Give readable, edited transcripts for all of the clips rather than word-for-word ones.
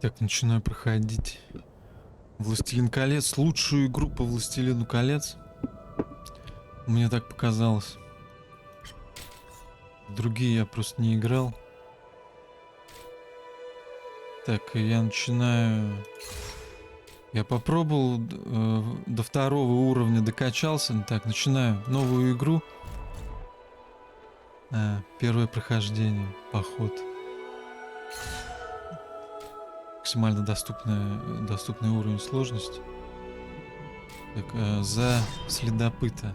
Так, начинаю проходить «Властелин колец». Лучшую игру по «Властелину колец». Мне так показалось. Другие я просто не играл. Так, я начинаю... Я попробовал, до второго уровня докачался. Так, начинаю новую игру. Первое прохождение, поход. Максимально доступный уровень сложности. Так, за следопыта.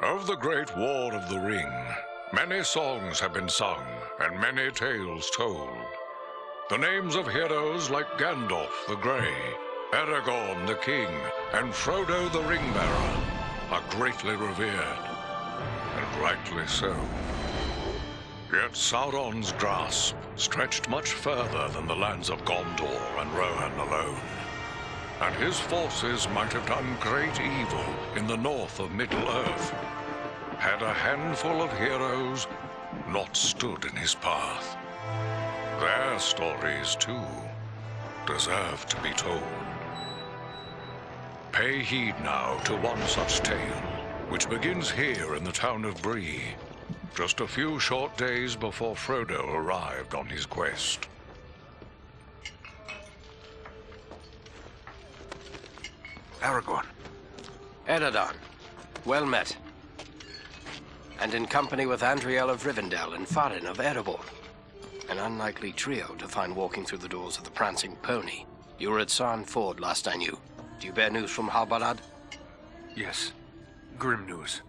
Of the Great War of the Ring, many songs have been sung and many tales told. The names of heroes like Gandalf the Grey, Aragorn the King, and Frodo the Ring-Bearer are greatly revered, and rightly so. Yet Sauron's grasp stretched much further than the lands of Gondor and Rohan alone, and his forces might have done great evil in the north of Middle-earth, had a handful of heroes not stood in his path. Their stories, too, deserve to be told. Pay heed now to one such tale, which begins here in the town of Bree, just a few short days before Frodo arrived on his quest. Aragorn. Eredon, well met. And in company with Andriel of Rivendell and Farin of Erebor. An unlikely trio to find walking through the doors of the Prancing Pony. You were at Sarn Ford last I knew. Do you bear news from Halbarad? Yes. Grim news.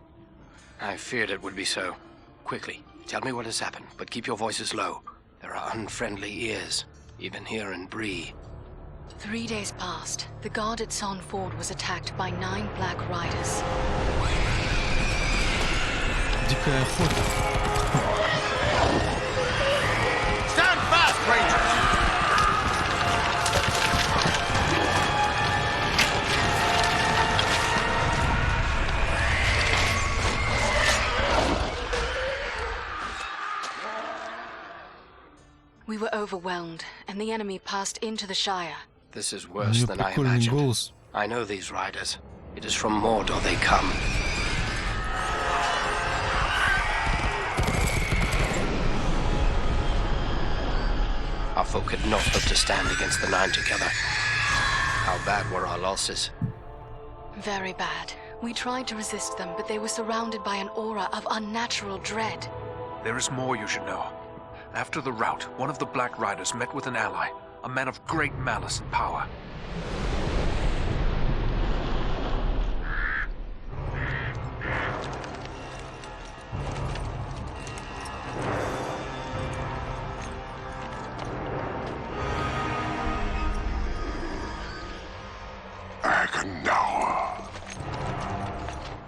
I feared it would be so. Quickly, tell me what has happened, but keep your voices low. There are unfriendly ears, even here in Bree. 3 days passed. The guard at Sarn Ford was attacked by 9 Black Riders. Дикая охота. Stand fast, Rangers! We were overwhelmed, and the enemy passed into the Shire. This is У worse нее than I прикольный imagined. голос. I know these riders. It is from Mordor they come. Our folk had not hoped to stand against the 9 together. How bad were our losses? Very bad. We tried to resist them, but they were surrounded by an aura of unnatural dread. There is more you should know. After the rout, one of the Black Riders met with an ally, a man of great malice and power.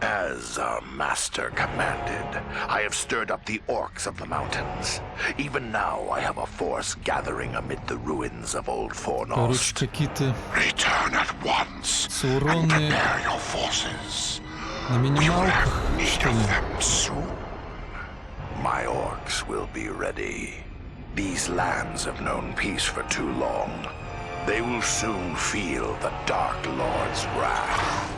As our master commanded, I have stirred up the orcs of the mountains. Even now I have a force gathering amid the ruins of Old Короче, Fornost. какие-то Return at once and Sauron prepare your forces. на We will минималках, have need что of ли? them soon. My orcs will be ready. These lands have known peace for too long. They will soon feel the Dark Lord's wrath.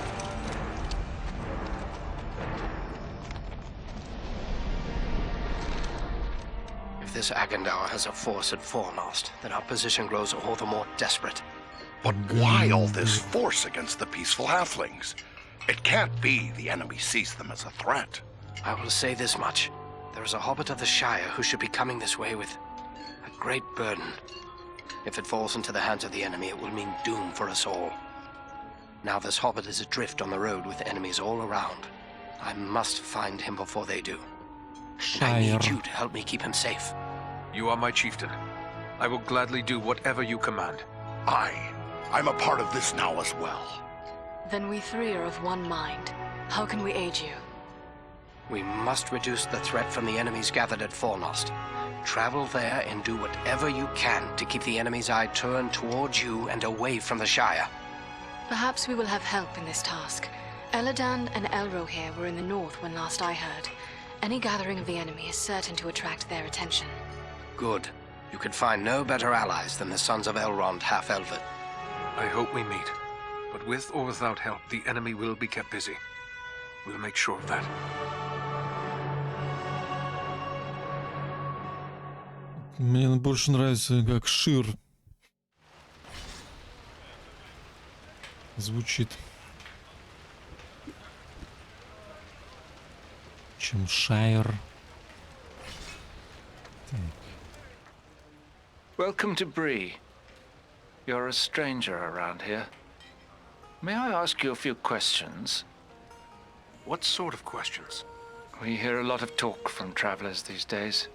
If this Agandaur has a force at Fornost, then our position grows all the more desperate. But why all this force against the peaceful halflings? It can't be the enemy sees them as a threat. I will say this much. There is a hobbit of the Shire who should be coming this way with a great burden. If it falls into the hands of the enemy, it will mean doom for us all. Now this hobbit is adrift on the road with enemies all around. I must find him before they do. And I need Shire. you to help me keep him safe. You are my chieftain. I will gladly do whatever you command. I'm a part of this now as well. Then we 3 are of one mind. How can we aid you? We must reduce the threat from the enemies gathered at Fornost. Travel there and do whatever you can to keep the enemy's eye turned towards you and away from the Shire. Perhaps we will have help in this task. Eladan and Elrohir were in the north when last I heard. Any gathering of the enemy is certain to attract their attention. Good. You could find no better allies than the sons of Elrond half-Elvet. I hope we meet. But with or without help, the enemy will be kept busy. We'll make sure of that. Мне больше нравится, как Шир звучит, чем Шайр. Так. Welcome to Bree. You're a stranger around here. May I ask you a few questions? What sort of questions? We hear a lot of talk from travelers these days.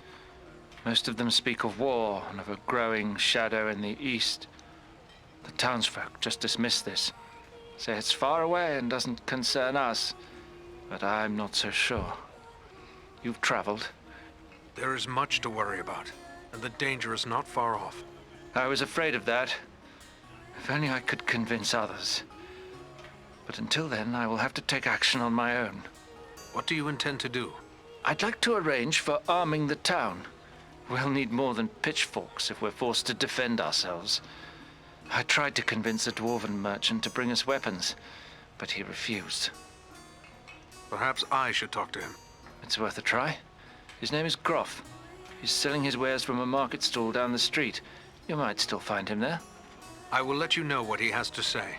Most of them speak of war and of a growing shadow in the east. The townsfolk just dismiss this, say it's far away and doesn't concern us, but I'm not so sure. You've traveled. There is much to worry about, and the danger is not far off. I was afraid of that. If only I could convince others. But until then, I will have to take action on my own. What do you intend to do? I'd like to arrange for arming the town. We'll need more than pitchforks if we're forced to defend ourselves. I tried to convince a dwarven merchant to bring us weapons, but he refused. Perhaps I should talk to him. It's worth a try. His name is Groff. He's selling his wares from a market stall down the street. You might still find him there. I will let you know what he has to say.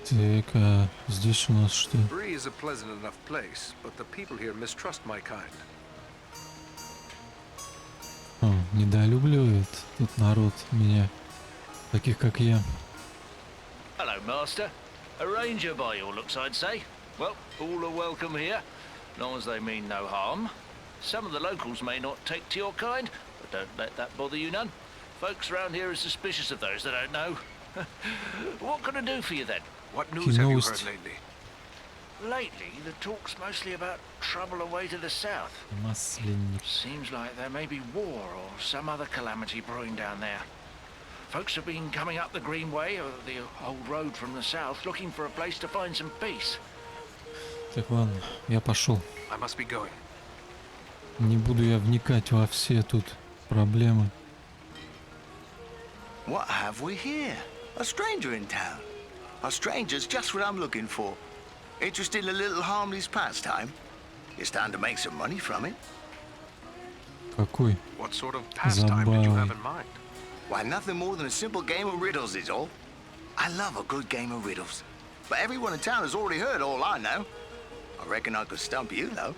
Так, а здесь у нас что? Bree is a pleasant enough place, but the people here mistrust my kind. О, недолюбливает тут народ меня, таких как я. Hello, Master. A ranger by your looks, I'd say. Well, all are welcome here, long as they mean no harm. Some of the locals may not take to your kind, but don't let that bother you none. Folks round here are suspicious of those they don't know. What can I do for you then? What news have you Новость. heard lately? Lately, the talk's mostly about trouble away to the south. Масленник. Seems like there may be war or some other calamity brewing down there. Folks have been coming up the Greenway or the old road from the south, looking for a place to find some peace. Так, ладно, я пошел. I must be going. Не буду я вникать во все тут проблемы. What have we here? A stranger in town. A stranger's just what I'm looking for. Interested in a little harmless pastime? It's time to make some money from it. Какой? What sort of pastime did you have Забавный. in mind? Why, nothing more than a simple game of riddles is all. I love a good game of riddles. But everyone in town has already heard all I know. I reckon I could stump you, though.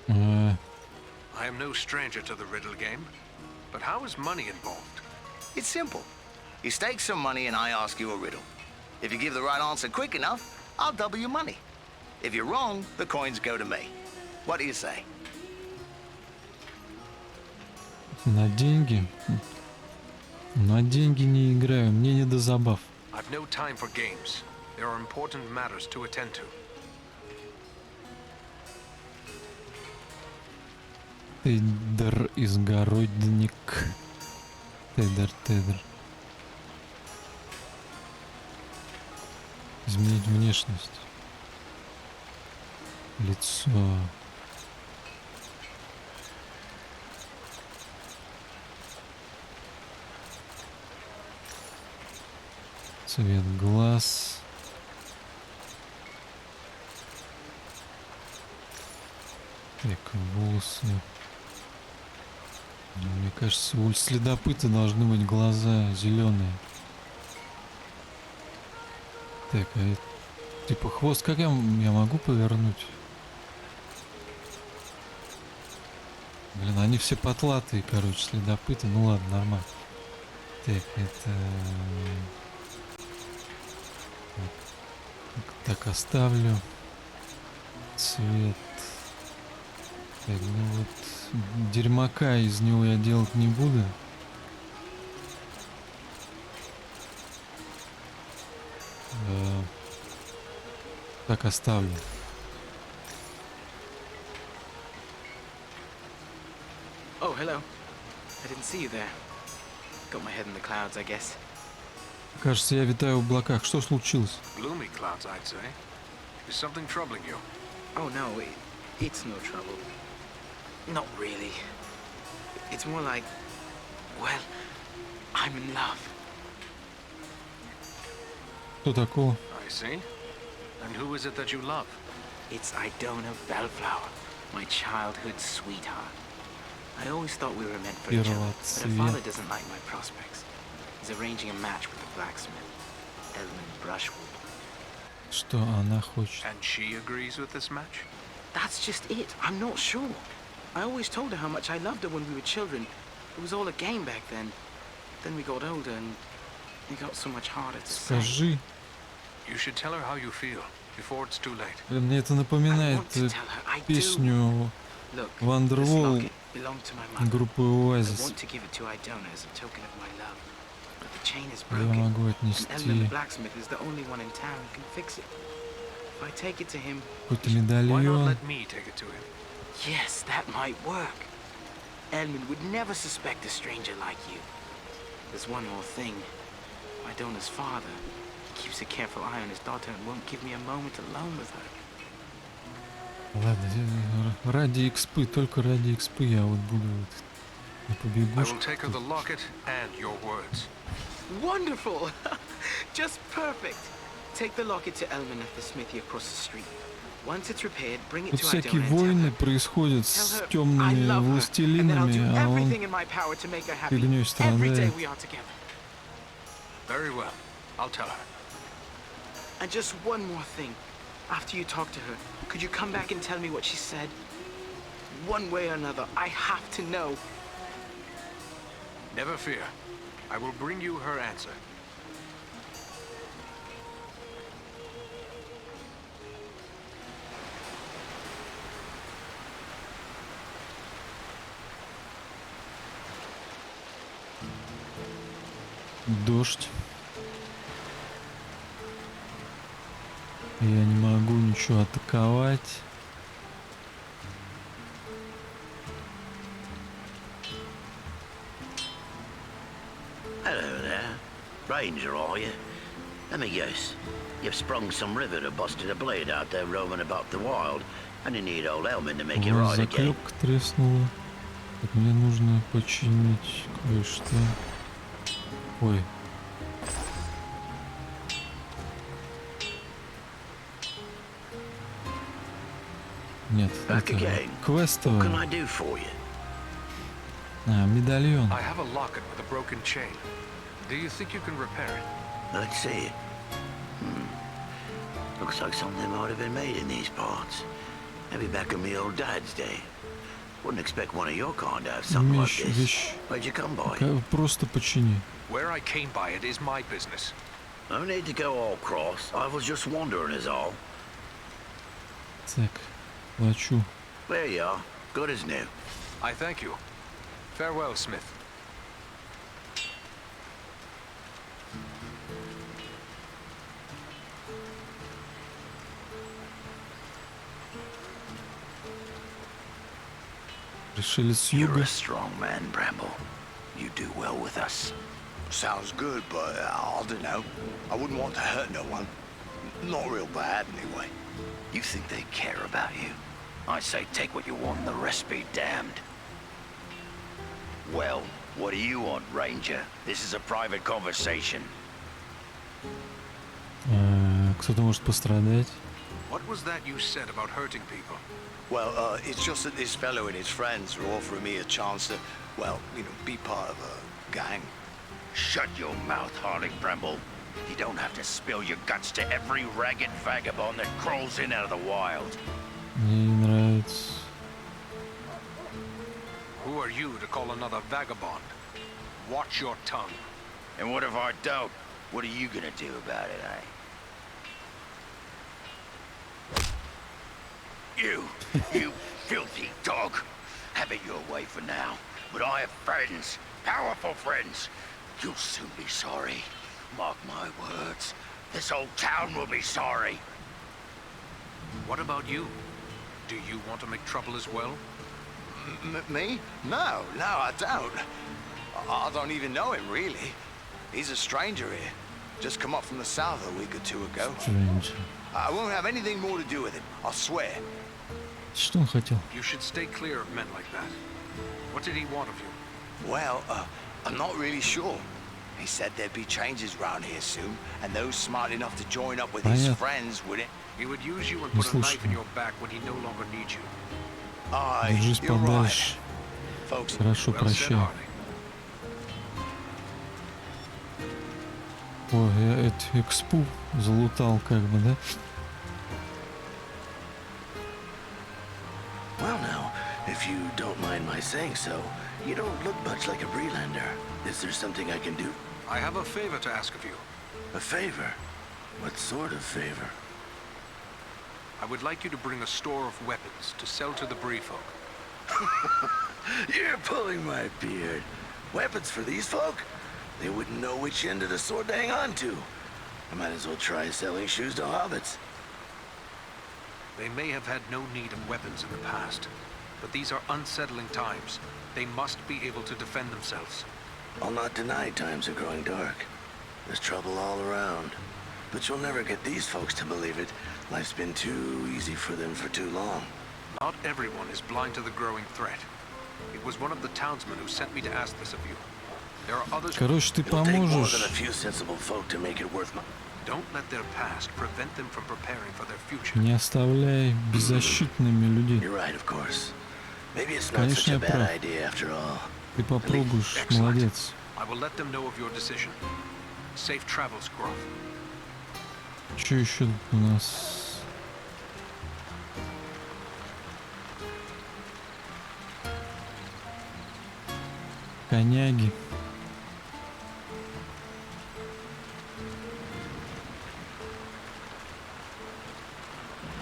I am no stranger to the riddle game. But how is money involved? It's simple. You stake some money and I ask you a riddle. If you give the right answer quick enough, I'll double your money. If you're wrong, the coins go to me. What do you say? На деньги? На деньги не играю, мне не до забав. I've no time for games. There are important matters to attend to. Тедер изгородник. Тедер. Изменить внешность. Лицо. Цвет глаз. Так, волосы. Мне кажется, у следопыта должны быть глаза зеленые. Так, а это, типа хвост, как я могу повернуть? Блин, они все потлатые, короче, следопыты. Ну ладно, нормально. Так, это... Так, оставлю. Цвет. Так, ну вот... Дерьмака из него я делать не буду. Так, оставлю. Oh, hello. I didn't see you there. got my head in the clouds, I guess. Кажется, я витаю в облаках. Что случилось? Gloomy clouds, I'd say. Is something troubling you? Oh no, it's no trouble. Not really. It's more like, well, I'm in love. Что такого? I see. And who is it that you love? It's Idona Bellflower, my childhood sweetheart. I always thought we were meant for each other, but her father doesn't like my prospects. He's arranging a match with the blacksmith, Edmund Brushwood. Что она хочет? And she agrees with this match? That's just it. I'm not sure. I always told her how much I loved her when we were children. It was all a game back then. Then we got older and it got so much harder to say. Скажи. You should tell her how you feel before it's too late. Мне это напоминает песню Wonderwall группы Oasis. Я могу отнести какой-то медальон. Yes, that might work. Edmund would never suspect a stranger like you. There's one more thing. Idona's father keeps a careful eye on his daughter and won't give me a moment alone with her. Ладно, ради экспы, только ради экспы я вот буду на побегушках. Wonderful! Just perfect. Take the locket to Elman at the smithy across the street. Once it's repaired, bring it Тут to всякие Idona войны происходят с темными властелинами, а он фигней страдает. Very well. I'll tell her. And just one more thing. After you talk to her, could you come back and tell me what she said? One way or another, I have to know. Never fear. I will bring you her answer. Дождь. Я не могу ничего атаковать. Hello there. Ranger, are you? Let me guess. You've sprung some river or busted a blade out there roaming about the wild, and you need old Elman to make you right again. Заклепка треснула. Так, мне нужно починить кое-что. Ой. Нет, это квестовый. Медальон. I have a locket with a broken chain. Do you think you can repair it? Let's see it. Looks like something might have been made in these parts. Maybe back in me old dad's day. Wouldn't expect one of your kind to have something like this. Where'd you come by? Просто почини. Where I came by it is my business. No need to go all cross. I was just wondering is all. Так, плачу. There you are. Good as new. I thank you. Farewell, Smith. Решили с юга. You're a strong man, Bramble. You do well with us. Sounds good, but I don't know. I wouldn't want to hurt no one. Not real bad, anyway. You think they care about you? I say take what you want and the rest be damned. Well, what do you want, Ranger? This is a private conversation. Кто-то может пострадать. What was that you said about hurting people? Well, it's just that this fellow and his friends are offering me a chance to, well, you know, be part of a gang. Shut your mouth, Harley Bramble. You don't have to spill your guts to every ragged vagabond that crawls in out of the wild. Мне не нравится. Who are you to call another vagabond? Watch your tongue. And what if I don't? What are you gonna do about it, eh? You filthy dog. Have it your way for now. But I have friends, powerful friends. You'll soon be sorry. Mark my words. This whole town will be sorry. What about you? Do you want to make trouble as well? Me? No, I don't. I don't even know him, really. He's a stranger here. Just come up from the south a week or two ago. Stranger. I won't have anything more to do with him, I swear. Что он хотел? You should stay clear of men like that. What did he want of you? Well, I'm not really sure. He said there'd be changes round here soon, and those smart enough to join up with his friends would it. He would use you and put a knife in your back when he no longer needs you. Aye, Держись you're right. подальше. Folks, Хорошо, Well said, прощай. Harley. О, я эту экспу залутал, как бы, да? Well now, if you don't mind my saying so, you don't look much like a Breelander. Is there something I can do? I have a favor to ask of you. A favor? What sort of favor? I would like you to bring a store of weapons to sell to the Bree folk. You're pulling my beard. Weapons for these folk? They wouldn't know which end of the sword to hang on to. I might as well try selling shoes to hobbits. They may have had no need of weapons in the past, but these are unsettling times. They must be able to defend themselves. I'll not deny times are growing dark. There's trouble all around. But you'll never get these folks to believe it. Life's been too easy for them for too long. Not everyone is blind to the growing threat. It was one of the townsmen who sent me to ask this of you. There are others. Короче, ты It'll take more than a поможешь. few sensible folk to make it worth my... Don't let their past prevent them from preparing for their future. Не оставляй беззащитными людей. You're right, of course. Maybe it's not Конечно, such a я bad прав. idea after all. Ты попробуешь, Excellent. молодец. I will let them know of your decision. Safe travels, Groff. Что еще тут у нас? Коняги.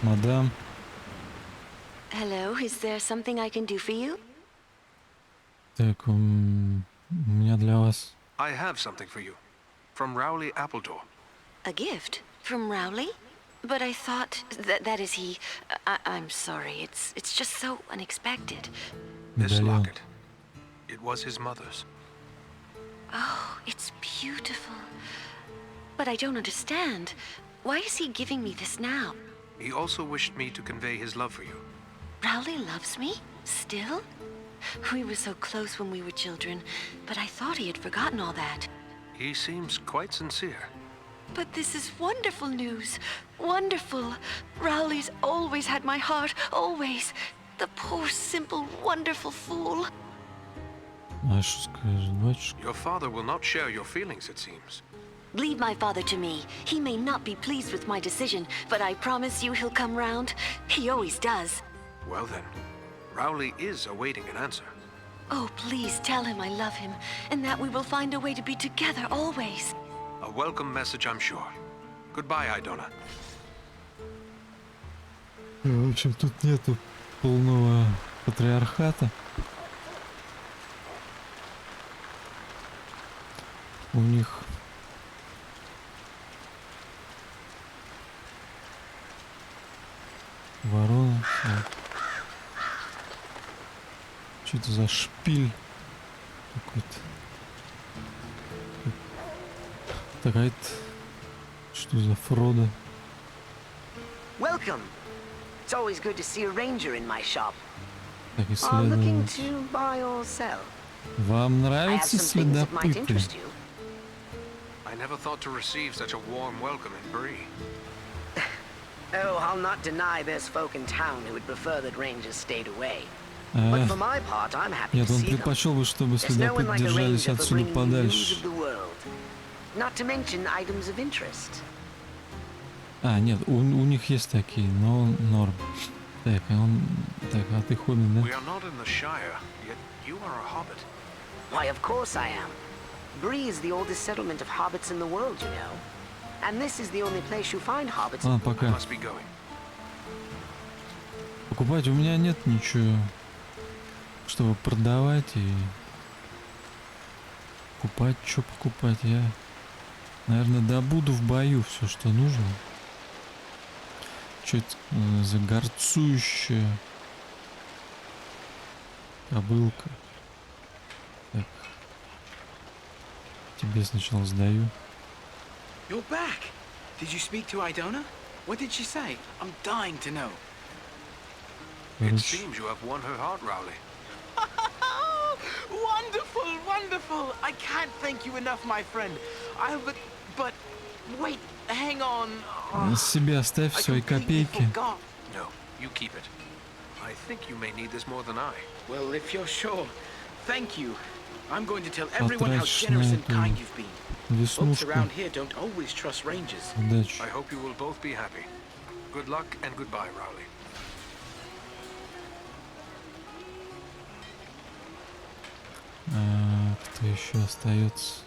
Мадам. Hello, is there something I can do for you? Так, у меня для вас. I have something for you. From Rowley Appledore. A gift? From Rowley? But I thought that is he. I'm sorry, it's just so unexpected. This Медальон. locket. It was his mother's. Oh, it's beautiful. But I don't understand. Why is he giving me this now? He also wished me to convey his love for you. Rowley loves me? Still? We were so close when we were children, but I thought he had forgotten all that. He seems quite sincere. But this is wonderful news. Wonderful. Rowley's always had my heart, always. The poor, simple, wonderful fool. А что скажет батюшка? Your father will not share your feelings, it seems. Leave my father to me. He may not be pleased with my decision, but I promise you he'll come round. He always does. Well then, Rowley is awaiting an answer. Oh, please tell him I love him, and that we will find a way to be together always. A welcome message, I'm sure. Goodbye, Idona. В общем, тут нету полного патриархата. У них ворона. Что это за шпиль какой-то? Такая-то. Что за Фродо? Welcome. It's always good to see a ranger in my shop. Так, Looking исследовать. to buy or sell. Вам I have нравятся some things that might следопыты? interest you. I never thought to receive such a warm welcome in Bree. Oh, I'll not deny there's folk in town who would prefer that rangers stayed away. But for my part, I'm happy Нет, to он see them. предпочел бы, чтобы There's no one следопыты like a держались ranger for отсюда bringing me news подальше. of the world. Not to mention items of interest. А, нет, у них есть такие, но норм. Так, а он... Так, а ты хоббит, We да? are not in the Shire, yet you are a hobbit. Why, of course I am. Bree is the oldest settlement of hobbits in the world, you know. And this is the only place you find hobbits. Ладно, I пока. must be going. Покупать у меня нет ничего, чтобы продавать и... Покупать, что покупать? Я, наверное, добуду в бою все, что нужно. Что это за горцующая кобылка? Так. тебе сначала сдаю. You're back. Did you speak to Idona? What did she say? I'm dying to know. It Короче, seems you have won her heart, Rowley. Wonderful, wonderful. I can't thank you enough, my friend. But wait, hang on. себе оставь I свои completely копейки. No, forgot. you keep it. I think you may need this more than I. Well, if you're sure, thank you. I'm going to tell everyone how Потратишь generous на and эту kind you've been. Folks веснушку. around here don't always trust rangers. Удачи. I hope you will both be happy. Good luck and goodbye, Rowley. Кто еще остается?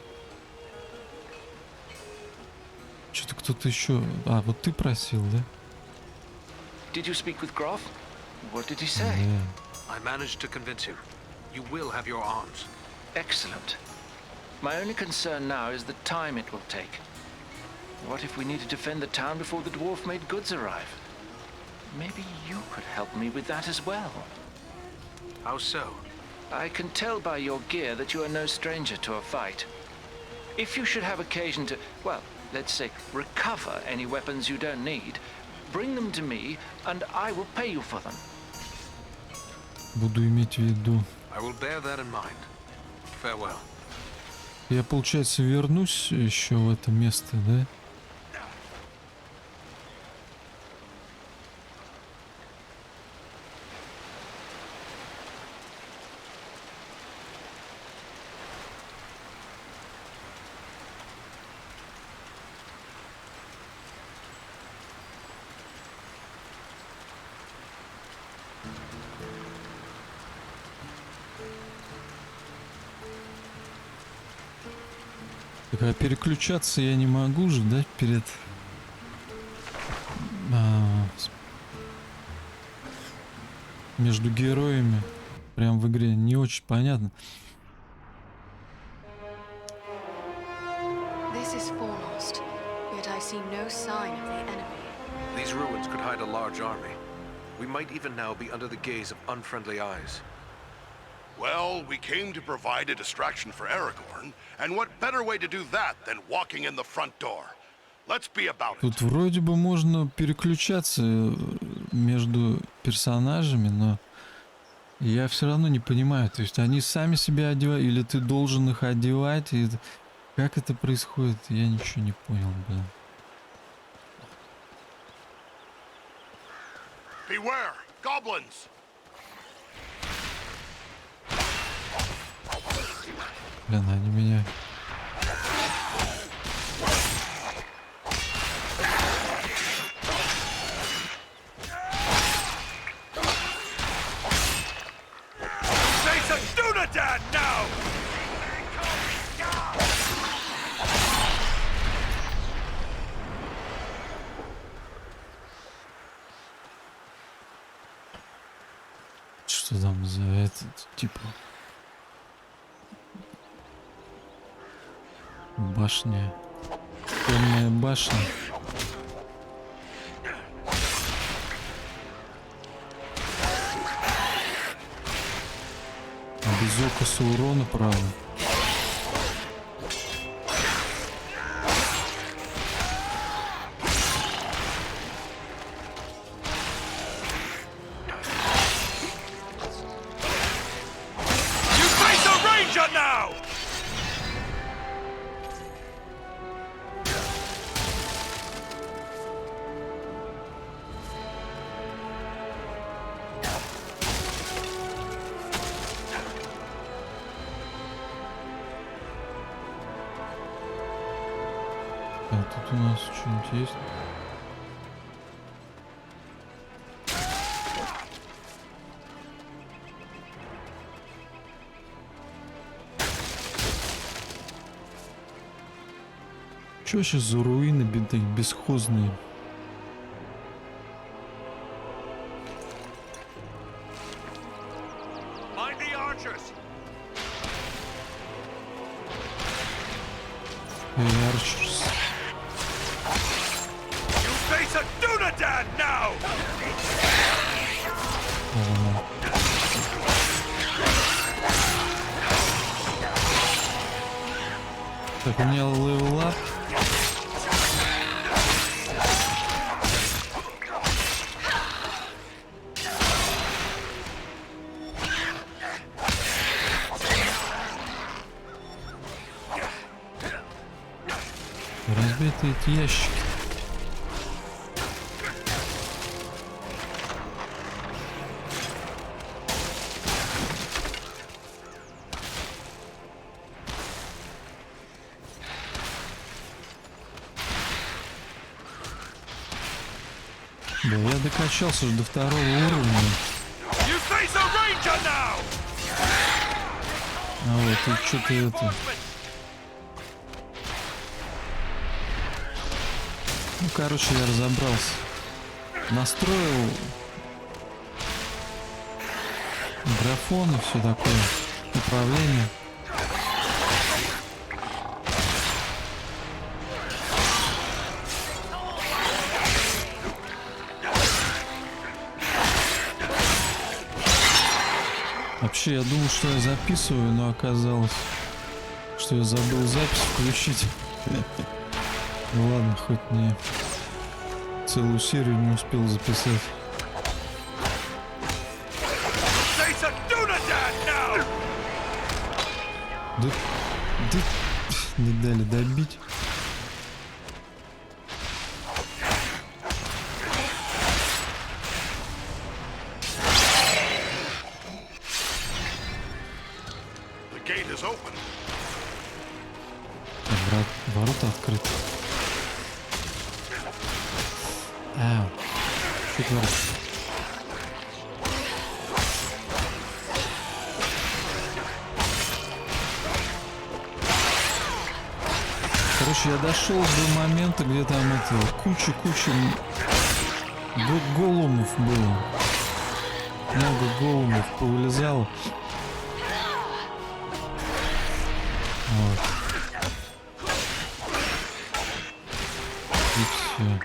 Что-то кто-то еще. А, вот ты просил, да? Did you speak with Graf? What did he say? Да. I managed to convince him. You will have your arms. Excellent. My only concern now is the time it will take. What if we need to defend the town before the dwarf-made goods arrive? Maybe you could help me with that as well. How so? I can tell by your gear that you are no stranger to a fight. If you should have occasion to, well, let's say, recover any weapons you don't need, bring them to me, and I will pay you for them. Буду иметь в виду. I will bear that in mind. Farewell. Я, получается, вернусь еще в это место, да? Так, а переключаться я не могу же, да, перед... между героями. Прям в игре не очень понятно. This is foremost, yet I see no sign of the enemy. These ruins could hide a large army. We might even now be under the gaze of unfriendly eyes. Well, we came to provide a distraction for Aragorn, and what better way to do that than walking in the front door? Let's be about it. Тут вроде бы можно переключаться между персонажами, но я все равно не понимаю. То есть они сами себя одевают, или ты должен их одевать? И как это происходит? Я ничего не понял, блин. Beware, goblins! Блин, они меня... Face a Dunedain now! Что там за этот, типа... Башня. Темная башня. Без окоса урона, правда. You face a ranger now! А тут у нас что-нибудь есть? Чё сейчас за руины бесхозные? Mind the archers! Archers. You face a Dunedain now! Так, у меня левел ап. Разбитые эти ящики. Да, я докачался до 2-го уровня. А вот тут что-то это... Ну, короче, я разобрался. Настроил графон и все такое. Управление. Вообще, я думал, что я записываю, но оказалось, что я забыл запись включить. Ну ладно, хоть не целую серию не успел записать. Да, не дали добить. Ворота открыты. Ау. Что творится? Короче, я дошел до момента, где там это куча голумов было. Много голумов повылезало. Вот. И все.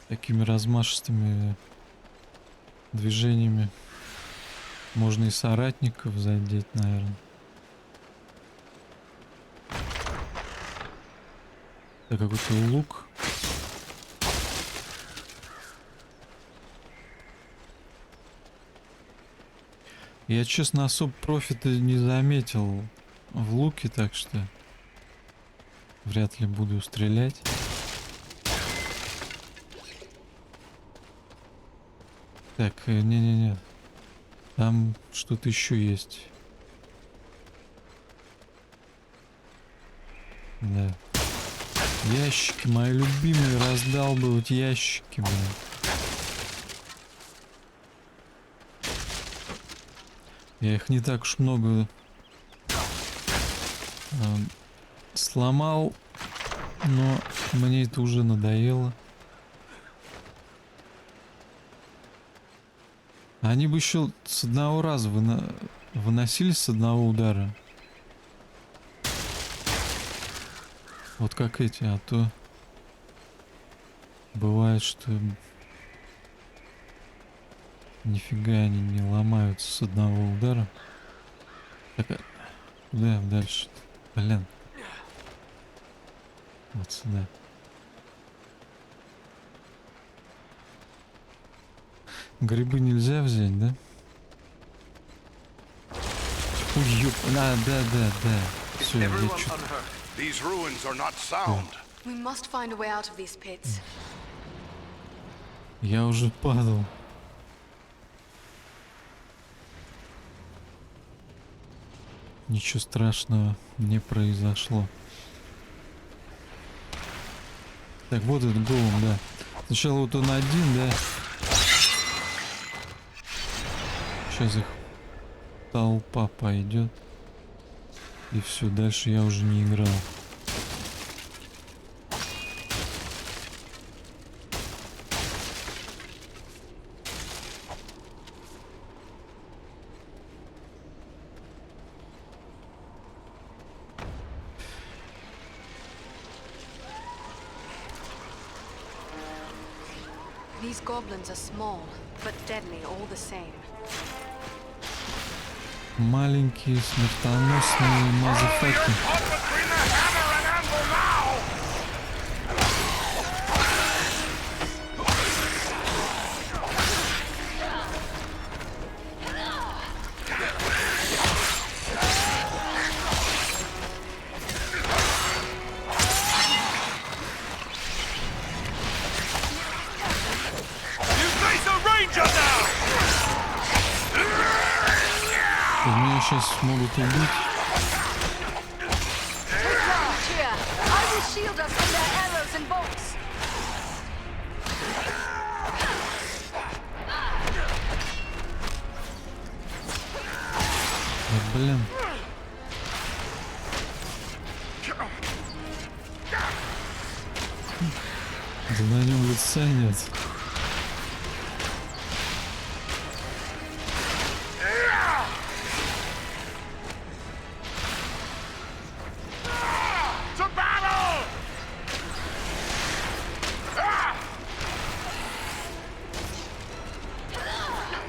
Такими размашистыми движениями можно и соратников задеть, наверное. Это какой-то лук. Я, честно, особо профита не заметил в луке, так что вряд ли буду стрелять. Так, не-не-не. Там что-то еще есть. Да. Ящики, мои любимые, раздалбывать ящики, блин. Я их не так уж много сломал, но мне это уже надоело. Они бы еще с одного раза выносились с одного удара. Вот как эти, а то бывает, что нифига они не ломаются с одного удара. Так, а куда дальше? Блин. Вот сюда. Грибы нельзя взять, да? Ой, ёп. Да. Все, я что-то... These ruins are not sound. We must find a way out of these pits. Я уже падал. Ничего страшного не произошло. Так, вот этот голым, да. Сначала вот он один, да. Сейчас их толпа пойдет. И все, дальше я уже не играл. These goblins are small, but deadly all the same. Маленькие смертоносные мазафаки. Меня сейчас могут убить. Да, блин. Да на нем лица нет.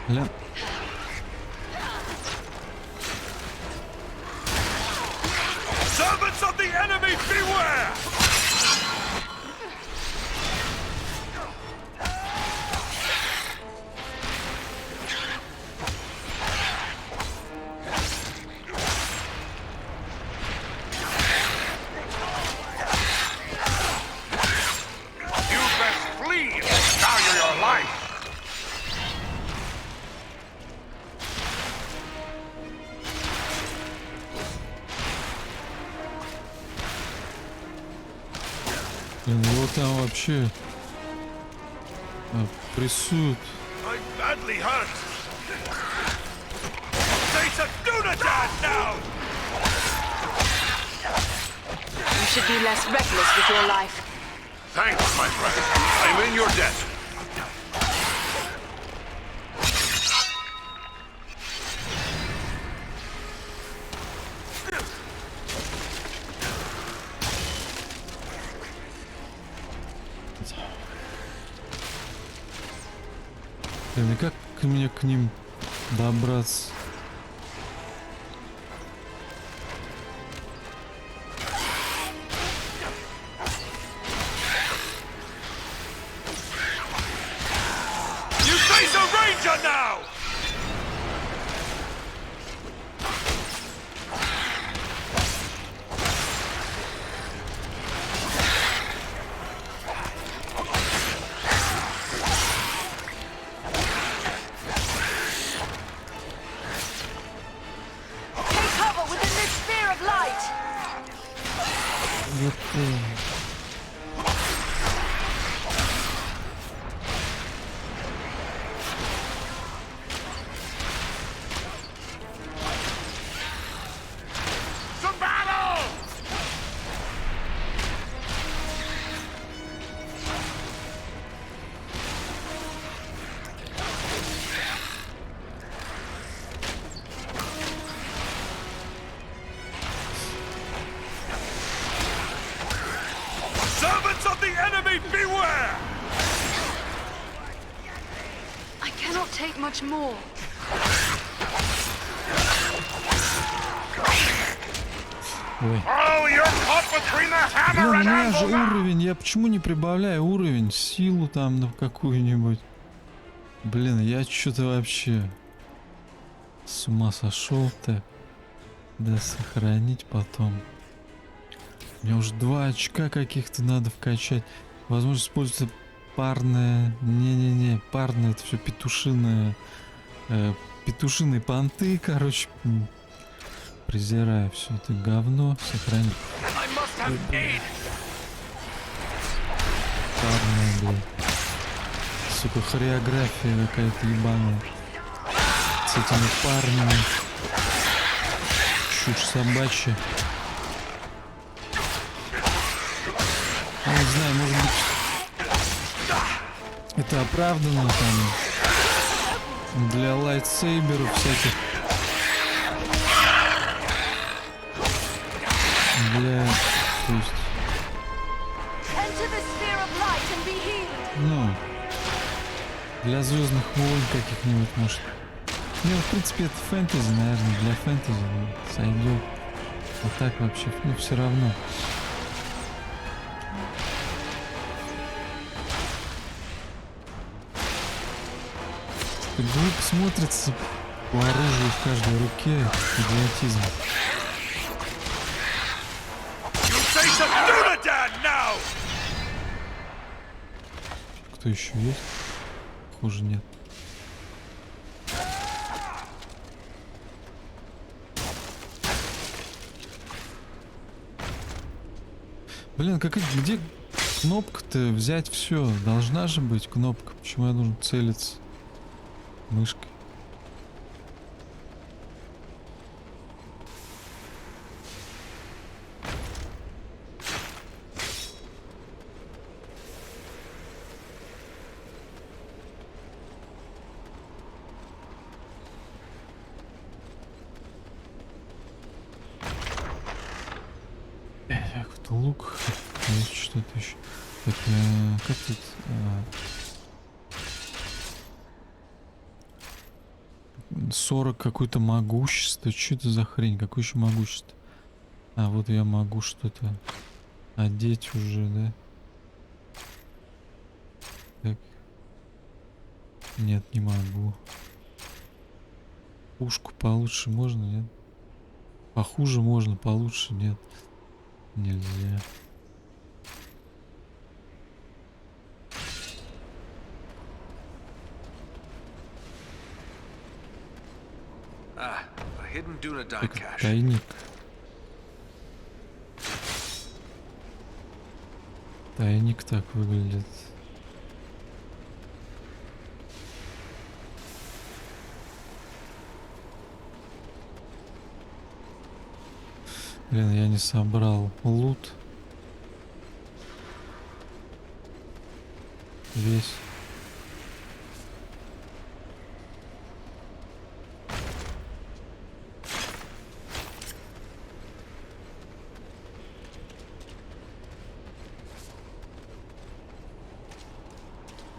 Бля. Servants of the enemy, beware! You best flee and value your life! Блин, его там вообще прессуют. I'm badly hurt. Satan, do not die now! You should be less reckless with your life. Thanks, my friend. I'm in your debt. Блин, и как мне к ним добраться? You face a ranger now! Servants of the enemy, beware! I cannot take much more. Ой. Oh, you're caught between the hammer Блин, у and меня же anvil now! уровень. Я почему не прибавляю уровень? Силу там на какую-нибудь. Блин, я что-то вообще с ума сошел. Так. Да, сохранить потом. Мне уже 2 очка каких-то надо вкачать. Возможно, используется парное. Не-не-не, парное это все петушиное. Петушиные понты, короче. Презираю все это говно. Сохранить. Парное, блин. Сука, хореография какая-то ебаная. С этими парнями. Чушь собачья. Я не знаю, может быть, это оправдано там для лайтсейберов всяких. Для, то есть, ну, Для Звездных войн каких-нибудь, может. Не, в принципе, это фэнтези, наверное, для фэнтези сойдет. А так вообще, ну, все равно. Глупо смотрится по оружию в каждой руке. Идиотизм. Кто еще есть? Похоже, нет. Блин, где кнопка-то взять все? Должна же быть кнопка. Почему я должен целиться мышкой? Лук, есть что-то еще. Так, как тут? 40 какое-то могущество. Что это за хрень? Какое еще могущество? А, вот я могу что-то одеть уже, да? Так. Нет, не могу. Пушку получше можно, нет? Похуже можно, получше нет. Нельзя. Так, тайник. Тайник так выглядит. Блин, я не собрал лут. Весь.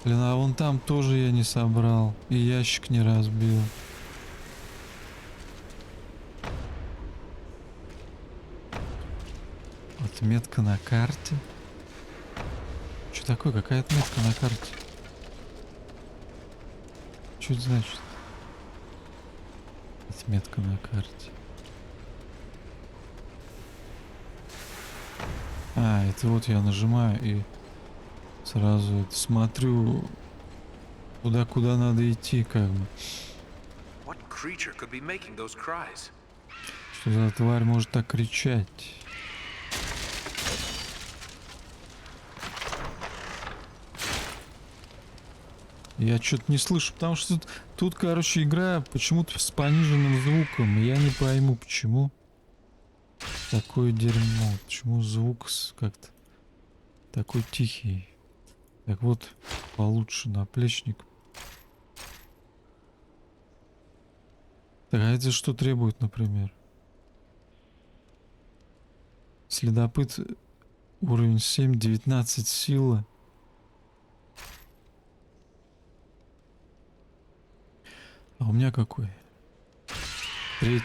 Блин, а вон там тоже я не собрал. И ящик не разбил. Отметка на карте. Что такое? Какая отметка на карте? Что это значит? Отметка на карте. А, это вот я нажимаю и сразу это смотрю, куда надо идти, как бы. Что за тварь может так кричать? Я что-то не слышу, потому что тут, короче, игра почему-то с пониженным звуком. Я не пойму, почему. Такое дерьмо. Почему звук как-то такой тихий. Так вот, получше наплечник. Так, а это что требует, например? Следопыт уровень 7, 19 сила. А у меня какой? 3.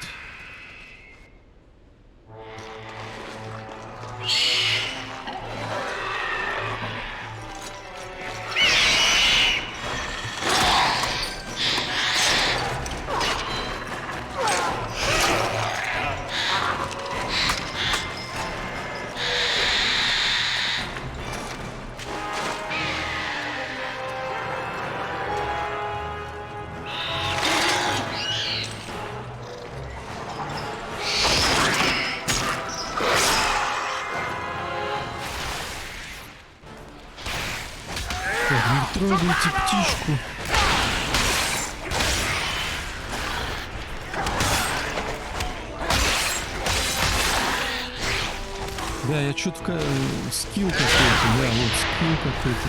Трогайте птичку. Да, я что-то скилл какой-то, да, вот скилл какой-то.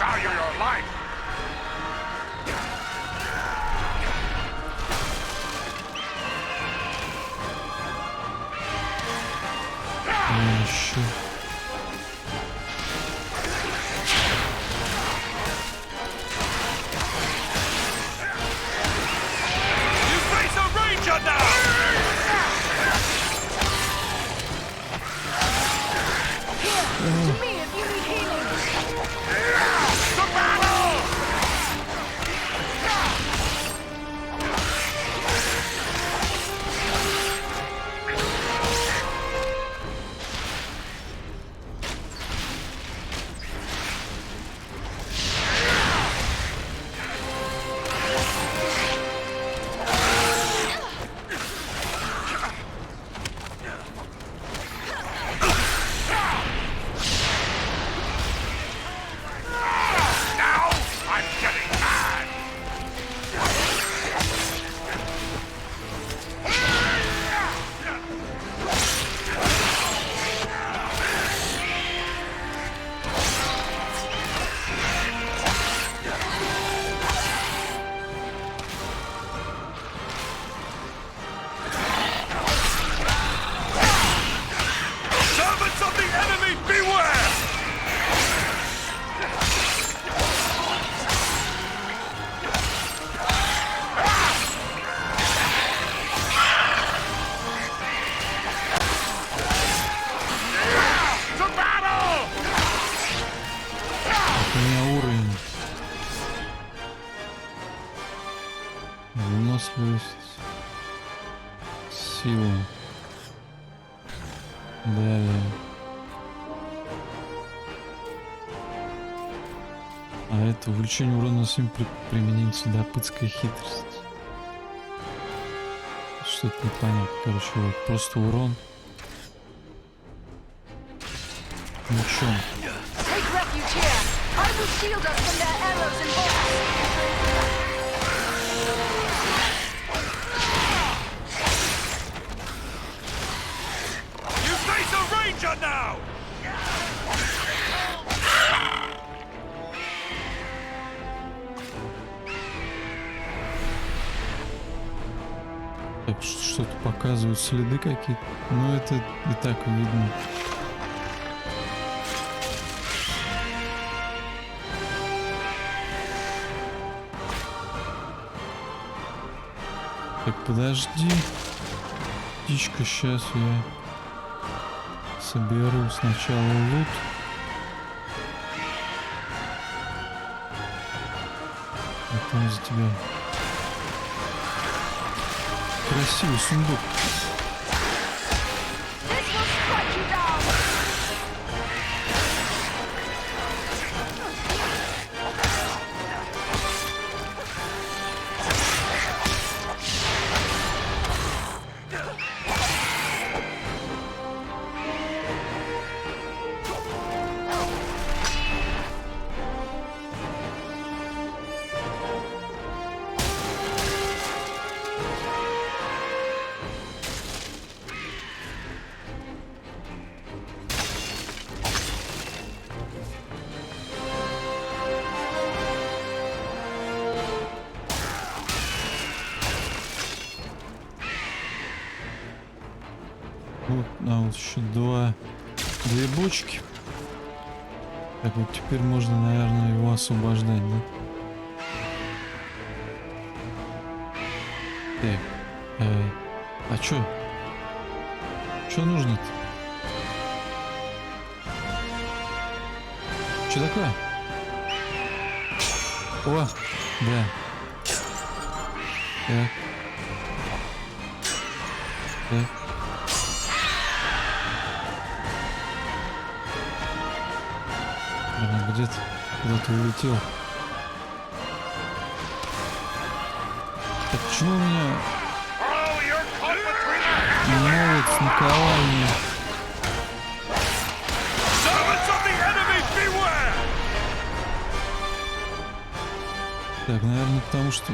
value your life. Еще. You face a ranger now! To me if you need healing. To battle! Now I'm getting mad! Servants of the enemy, beware! To battle! У меня уровень. Выносливость. Сила. Далее. А это увеличение урона наносим при применении следопытской хитрости. Что-то непонятно. Короче, вот просто урон. Ничего. Take refuge here. I will shield us from their arrows and bolts. You face a ranger now! Так, что-то показывают следы какие-то. Но это и так видно. Так, подожди. Птичка, сейчас я соберу сначала лут. Потом за тебя. Красивый сундук. This will strike you down. Вот, вот еще две бочки. Так, вот теперь можно, наверное, его освобождать, да? Так, а чё? Чё нужно-то? Чё такое? О, да. Так. Так. Где-то куда-то улетел. Так почему у меня молот наковальни? Так, наверное, потому что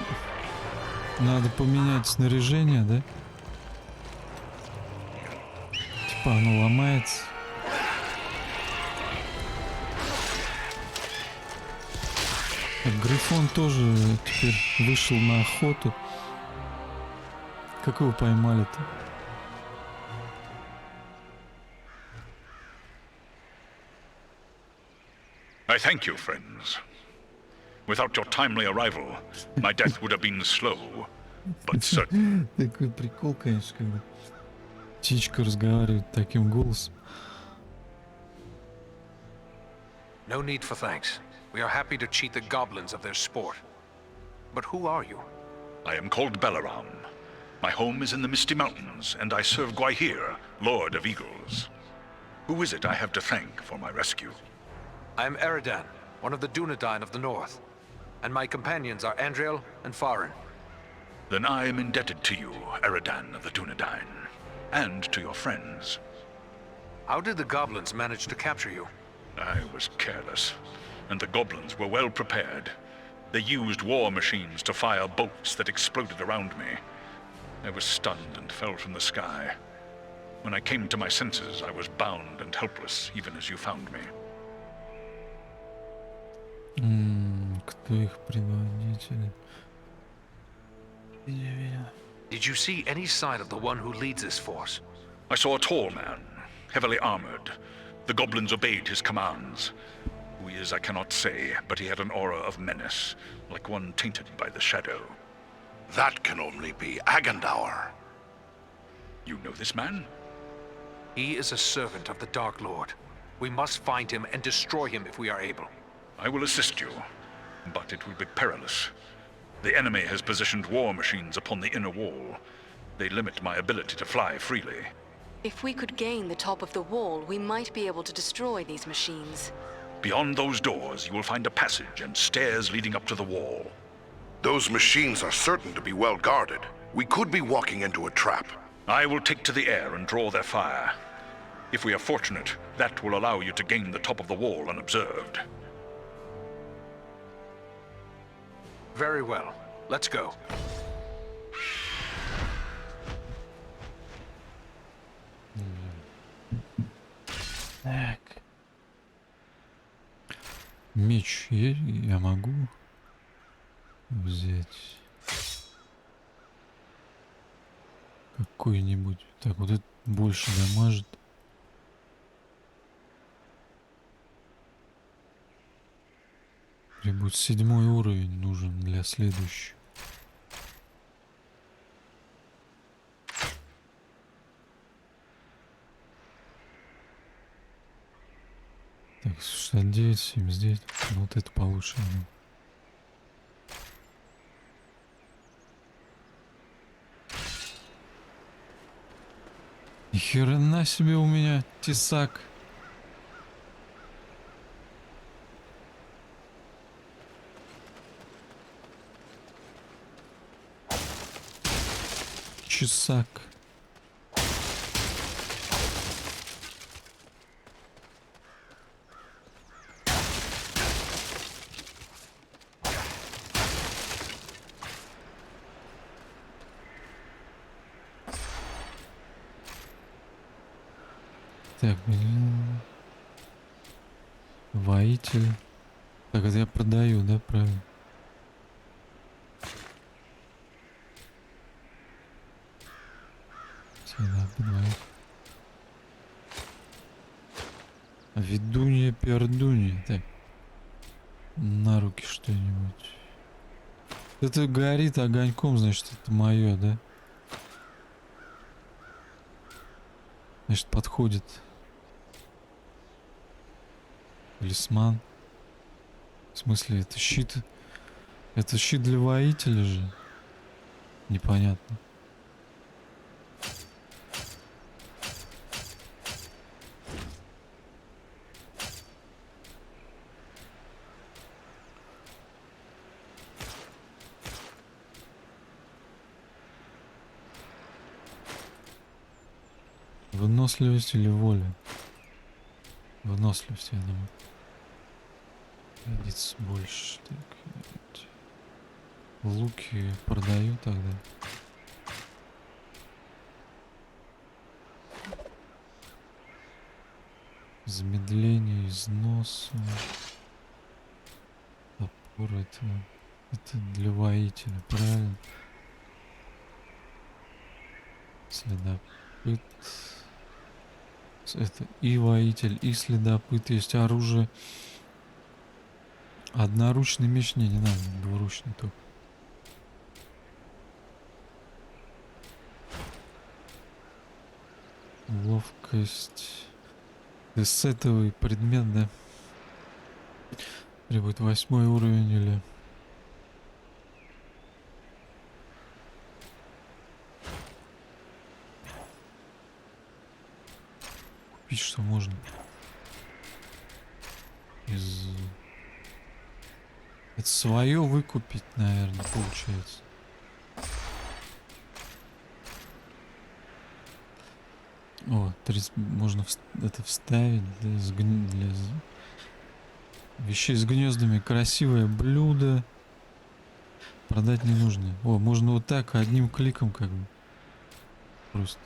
надо поменять снаряжение, да? Типа оно ломается. Так, Грифон тоже теперь вышел на охоту. Как его поймали-то? I thank you, friends. Without your timely arrival, my death would have been slow, but certain. Такой прикол, конечно, когда птичка разговаривает таким голосом. No need for thanks. We are happy to cheat the goblins of their sport. But who are you? I am called Balaram. My home is in the Misty Mountains, and I serve Gwaihir, Lord of Eagles. Who is it I have to thank for my rescue? I am Eridan, one of the Dunedain of the North. And my companions are Andriel and Farin. Then I am indebted to you, Eridan of the Dunedain, and to your friends. How did the goblins manage to capture you? I was careless, and the goblins were well prepared. They used war machines to fire bolts that exploded around me. I was stunned and fell from the sky. When I came to my senses, I was bound and helpless, even as you found me. Кто их предводители? Did you see any sign of the one who leads this force? I saw a tall man, heavily armored. The goblins obeyed his commands. Who he is, I cannot say, but he had an aura of menace, like one tainted by the shadow. That can only be Agandaur. You know this man? He is a servant of the Dark Lord. We must find him and destroy him if we are able. I will assist you, but it will be perilous. The enemy has positioned war machines upon the inner wall. They limit my ability to fly freely. If we could gain the top of the wall, we might be able to destroy these machines. Beyond those doors, you will find a passage and stairs leading up to the wall. Those machines are certain to be well guarded. We could be walking into a trap. I will take to the air and draw their fire. If we are fortunate, that will allow you to gain the top of the wall unobserved. Very well. Let's go. Так. Меч я могу взять какой-нибудь. Так, вот это больше дамажит. Требует 7-й уровень, нужен для следующего. Так, 69, 79. Вот это получше. Ни хрена себе у меня тесак. Чесак. Так, блин. Воитель. Так, это я продаю, да, правильно? Всегда подвою. Ведунья, пердунья. Так. На руки что-нибудь. Это горит огоньком, значит, это мое, да? Значит, подходит. Талисман. В смысле, это щит? Это щит для воителя же. Непонятно. Выносливость или воля? Выносливость, я думаю. Годится больше. Так. Луки продаю тогда. Замедление износа. Это для воителя, правильно? Следопыт. Это и воитель, и следопыт. Есть оружие. Одноручный меч не надо, двуручный только. Ловкость. С этого и предмет, да? Требует 8 уровень или... Купить что можно? Это свое выкупить, наверное, получается. О, 30 можно это вставить для вещей с гнездами. Красивое блюдо. Продать не нужно. О, можно вот так одним кликом как бы. Просто.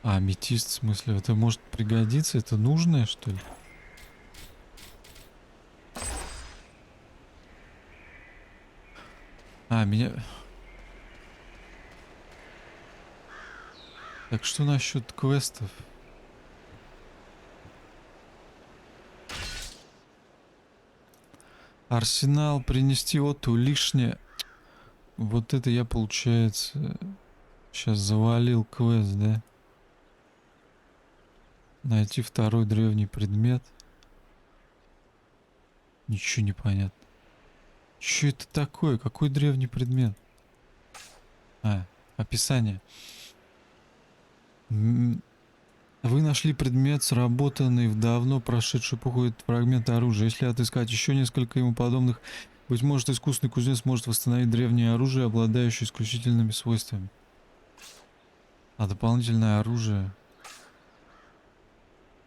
А, аметист, в смысле, это может пригодиться? Это нужное, что ли? А, меня... Так что насчет квестов? Арсенал, принести оту лишнее. Вот это я, получается, сейчас завалил квест, да? Найти второй древний предмет. Ничего не понятно. Что это такое? Какой древний предмет? А, описание. Вы нашли предмет, сработанный в давно прошедшую эпоху, этот фрагмент оружия. Если отыскать еще несколько ему подобных, быть может, искусный кузнец может восстановить древнее оружие, обладающее исключительными свойствами. А дополнительное оружие...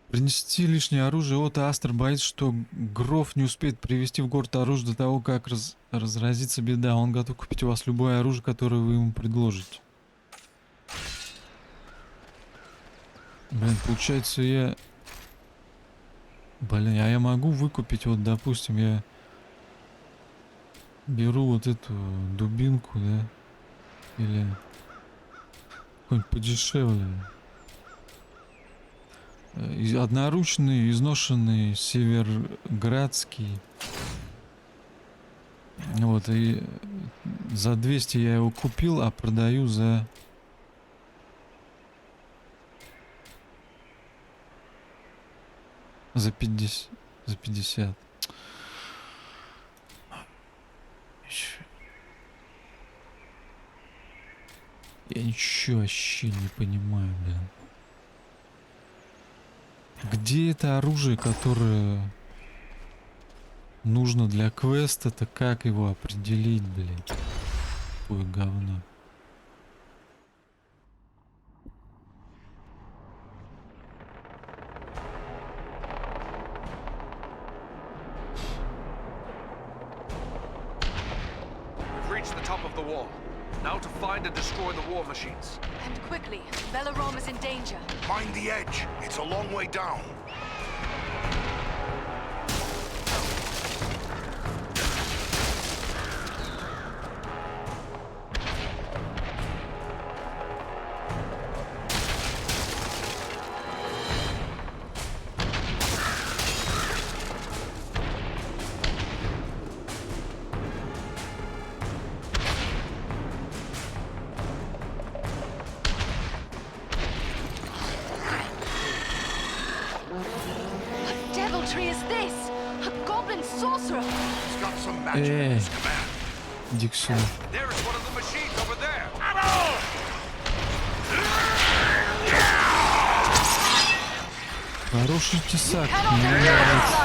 Принести лишнее оружие. Вот Астер боится, что Гроф не успеет привести в город оружие до того, как разразится беда. Он готов купить у вас любое оружие, которое вы ему предложите. Блин, получается я... Блин, а я могу выкупить, вот, допустим, я беру вот эту дубинку, да? Или какой-нибудь подешевле. Одноручный, изношенный, северградский. Вот, и за 200 я его купил, а продаю за... За 50. За 50. Я ничего вообще не понимаю, блин. Где это оружие, которое нужно для квеста-то? Как его определить, блин? Какое говно. We've reached the top of the wall. Now to find and destroy the war machines. And quickly, Velarom is in danger. Mind the edge. It's a long way down. Иди к сюда. Хороший тесак. Мне нравится.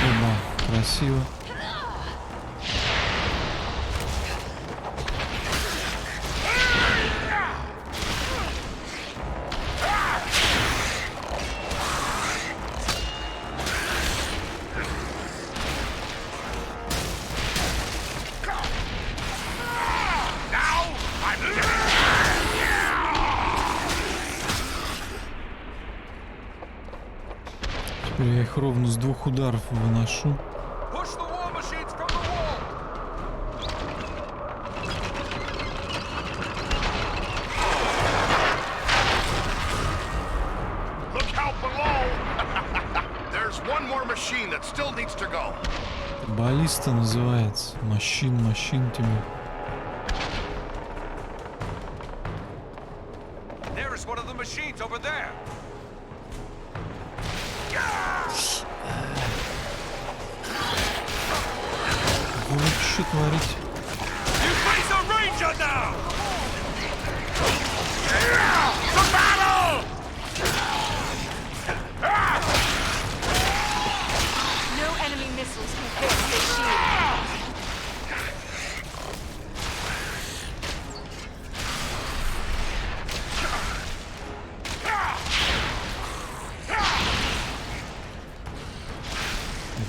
Оба, красиво. Теперь я их ровно с 2 ударов выношу. Баллиста называется. Машин тебе. Вы что творите?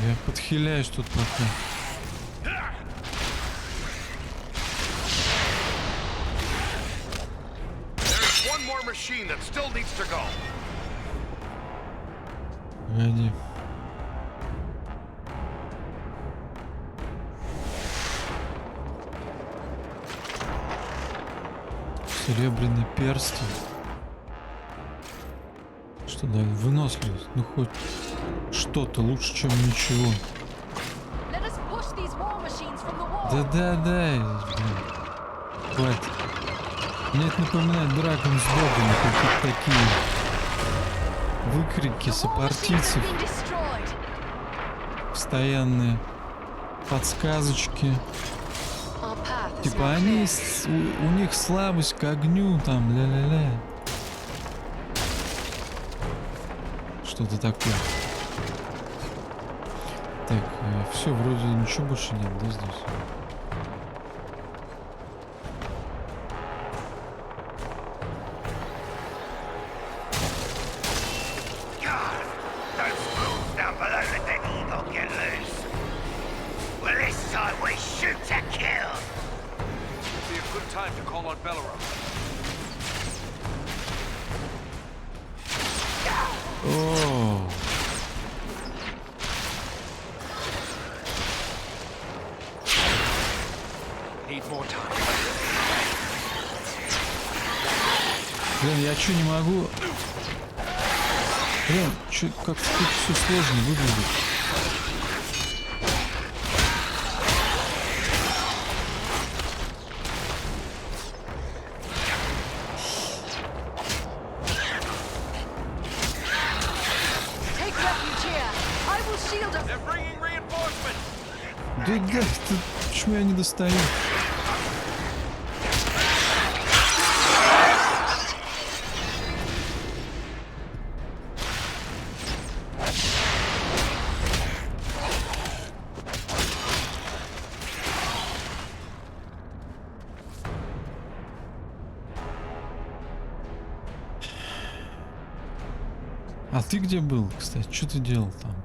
Я подхиляюсь тут пока. Погоди. Серебряный перстень. Что да, выносливость. Ну хоть что-то лучше, чем ничего. Да. Хватит. Мне это напоминает Драгон с Богом, какие-то такие выкрики сопартийцев. Постоянные подсказочки. Типа они, у них слабость к огню, там, ля-ля-ля. Что-то такое. Так, все, вроде ничего больше нет, да, здесь? О. Блин, я чё не могу? Блин, чё, как-то тут все сложно выглядит. Да, ты, почему я не достаю? А ты где был, кстати? Что ты делал там?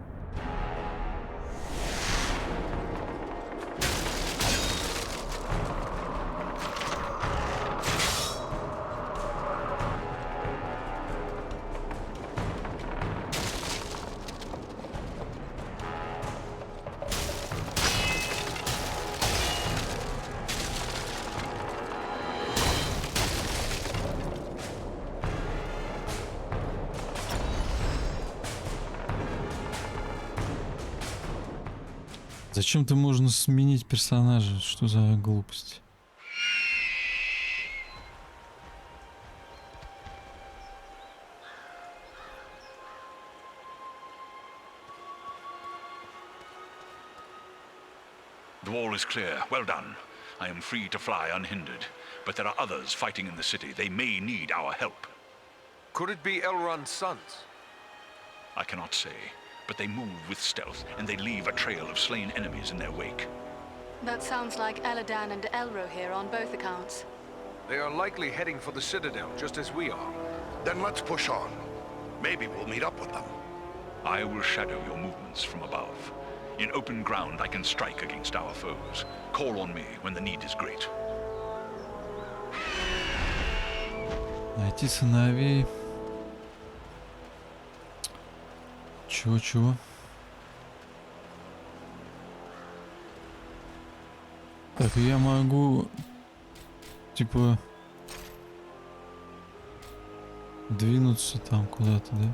Зачем-то можно сменить персонажа? Что за глупость? The wall is clear. Well done. I am free to fly unhindered. But there are others fighting in the city. They may need our help. Could it be Elrond's sons? I cannot say. But they move with stealth, and they leave a trail of slain enemies in their wake. That sounds like Eladan and Elro here on both accounts. They are likely heading for the Citadel, just as we are. Then let's push on. Maybe we'll meet up with them. I will shadow your movements from above. In open ground, I can strike against our foes. Call on me when the need is great. Найти сыновей. Чего? Так, я могу, типа, двинуться там куда-то, да?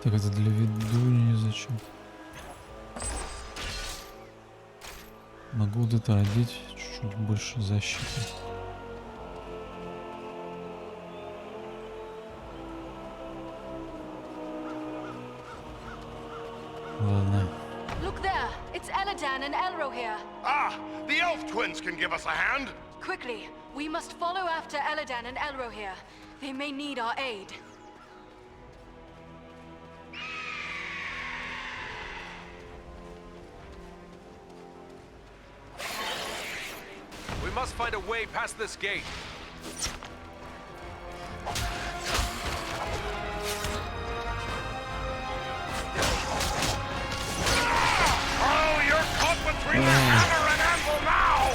Так, это для ведуньи зачем? Могу вот это одеть, чуть-чуть больше защиты. Ладно. Look there! It's Eladan and Elro here. Ah, the elf twins can give us a hand. Quickly, we must follow after Eladan and Elro here. They may need our aid. We must find a way past this gate. Oh, you're caught between the hammer and anvil now!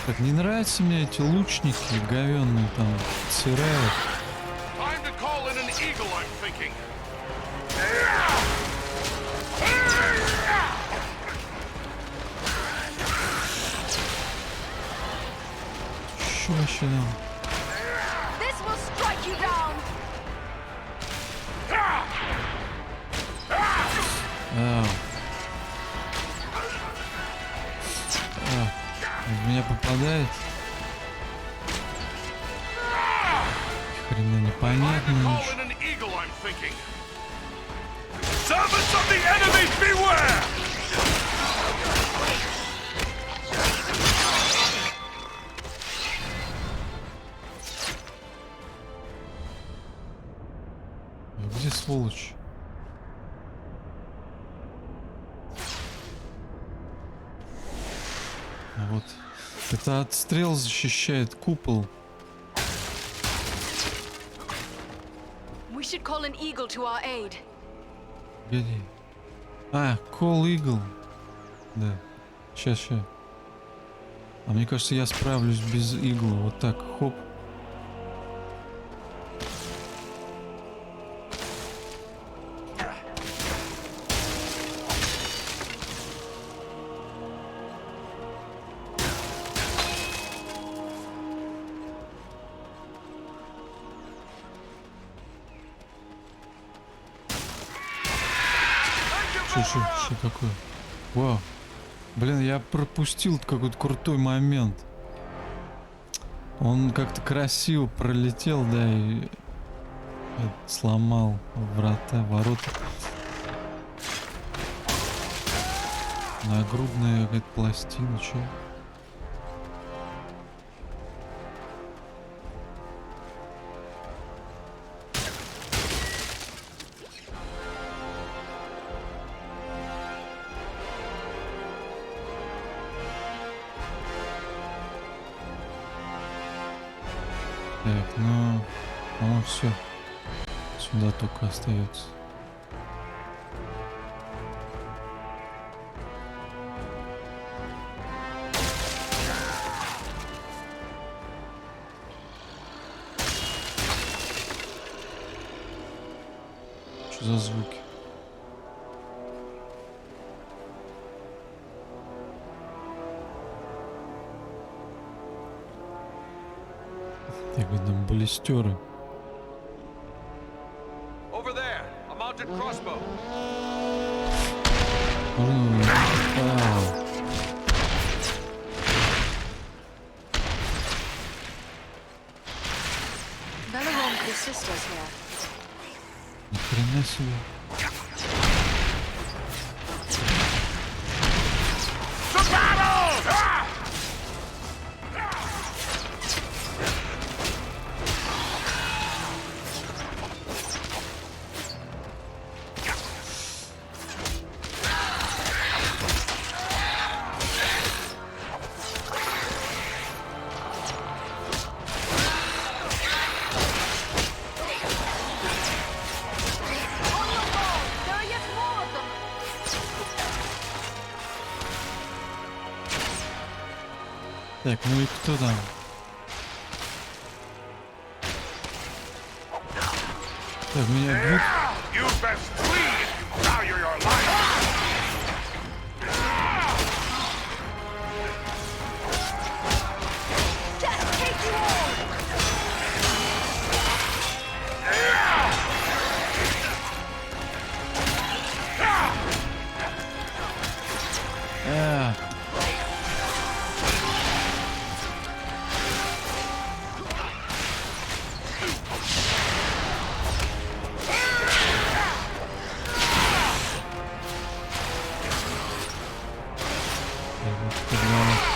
Так, не нравятся мне эти лучники говёные там, сырают. Time to call in an eagle, I'm thinking. Что вообще там? This will strike you down! В меня попадает. Хрена непонятно ничего. Call in an eagle, I'm thinking. Servants of the enemy, beware! Где сволочь? А вот. Это от стрел защищает купол. We should call an eagle to our aid. Погоди. А, Call Eagle. Да. Сейчас. А мне кажется, я справлюсь без игла. Вот так, хоп. Что такое? Вау. Блин, я пропустил какой-то крутой момент. Он как-то красиво пролетел, да, и сломал ворота. Нагрудная какая-то пластина, чё? Так, ну, по-моему, все. Сюда только остается. Что за звуки? Так, видно, баллистеры. Over there, a mounted crossbow. Bella the sisters here. Ни хрена себе. To battle! Ah! On your Так, ну и кто там? Так, меня бьют. You best flee if you value your life.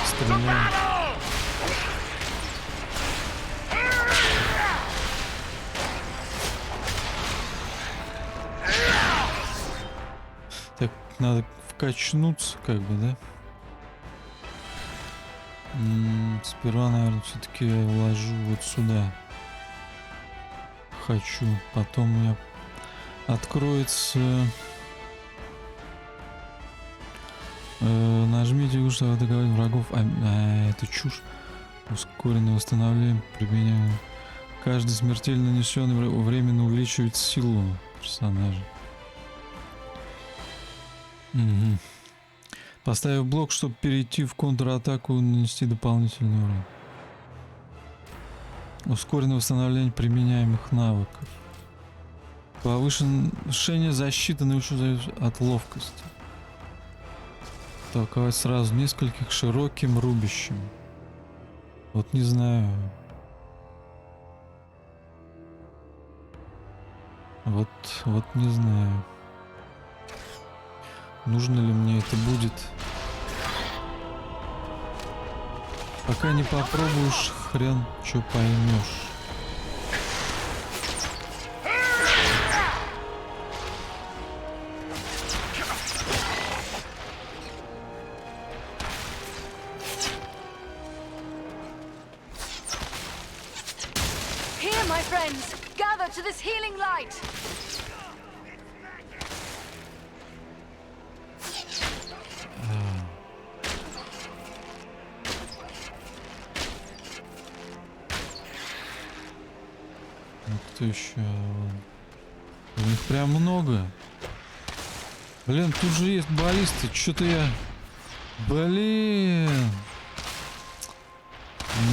Стреляю. Так, надо вкачнуться, как бы, да? Сперва, наверное, все-таки уложу вот сюда. Хочу. Потом у меня откроется. Нажмите, чтобы атаковать врагов. Это чушь. Ускоренное восстановление. Применяем. Каждый смертельно нанесенный враг временно увеличивает силу персонажа. Угу. Поставив блок, чтобы перейти в контратаку и нанести дополнительный урон. Ускоренное восстановление применяемых навыков. Повышение защиты научу от ловкости. Атаковать сразу нескольких широким рубящим. Вот не знаю. Вот не знаю. Нужно ли мне это будет? Пока не попробуешь, хрен что поймешь. Here, my friends, gather to this healing light. Кто еще? У них прям много. Блин, тут же есть баллисты. Что-то я... Блин.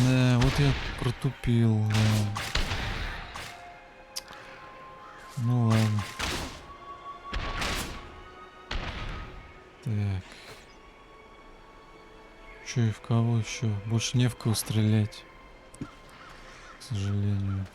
Да, вот я протупил. Да. Ну ладно. Так. Че и в кого еще? Больше не в кого стрелять. К сожалению.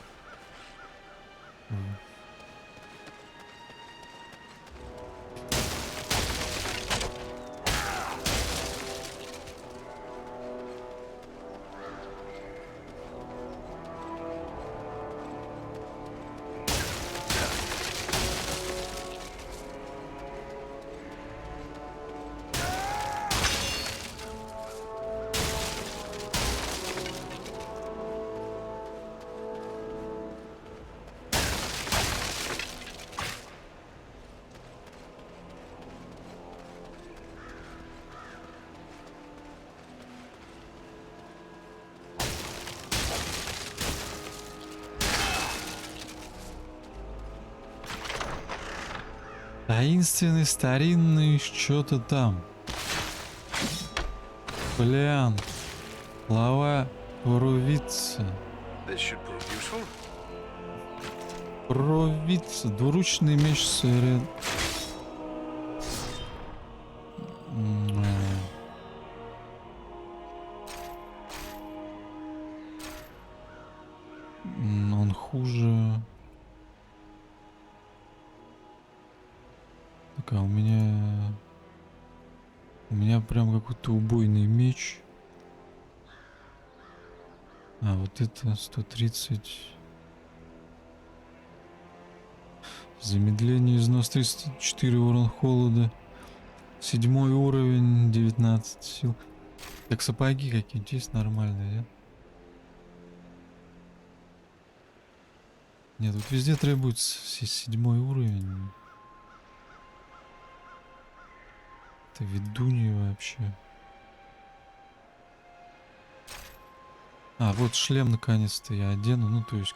Таинственный, старинный, что-то там. Блин. Глава Провидца. Провидца. Двуручный меч сырен. Он хуже. Так, а у меня прям какой-то убойный меч. А вот это 130. Замедление, износ 34, урон холода. 7 уровень, 19 сил. Так, сапоги какие-нибудь есть нормальные, нет? Нет, тут везде требуется 7 уровень. Это ведунья вообще. А, вот шлем наконец-то я одену, ну то есть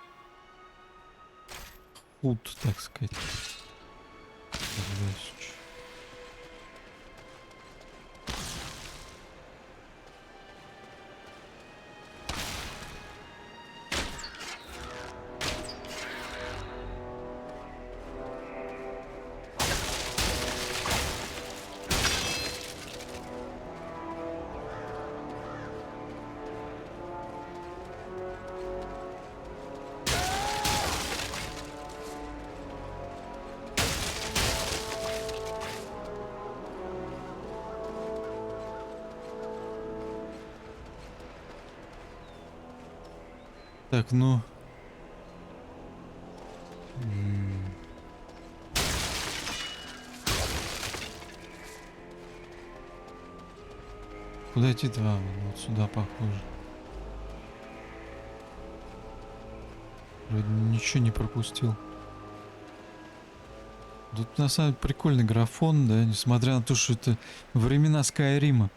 худ, так сказать. Так, ну... Куда идти-то вам? Вот сюда похоже. Вроде ничего не пропустил. Тут на самом деле прикольный графон, да, несмотря на то, что это времена Скайрима.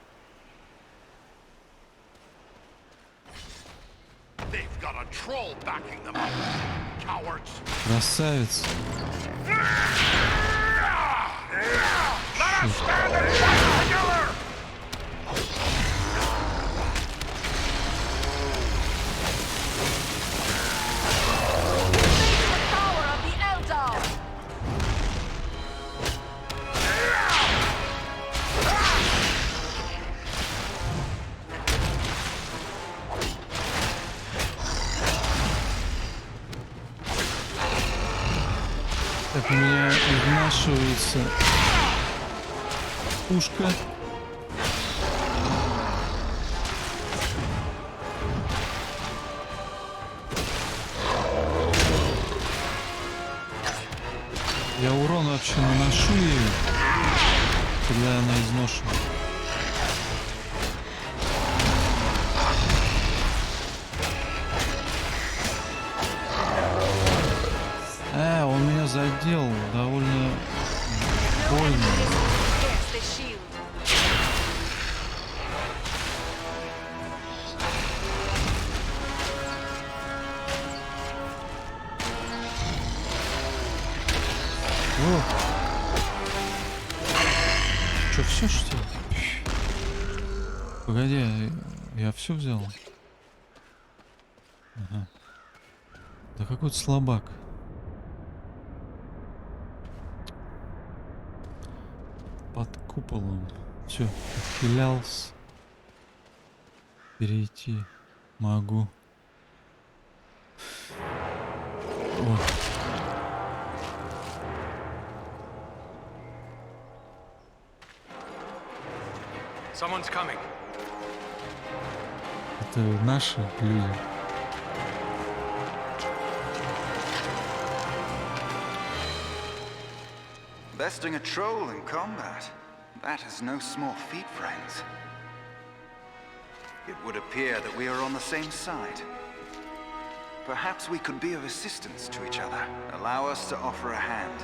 Красавец. Так, у меня изнашивается пушка. Я урон вообще наношу ей, когда она изношена. Он меня задел довольно больно. О! Что, все что ли? Погоди, я все взял. Ага. Да какой-то слабак. Под куполом. Все, отхилялся. Перейти могу. О. Someone's coming. Это наши люди. Besting a troll in combat. That is no small feat, friends. It would appear that we are on the same side. Perhaps we could be of assistance to each other. Allow us to offer a hand.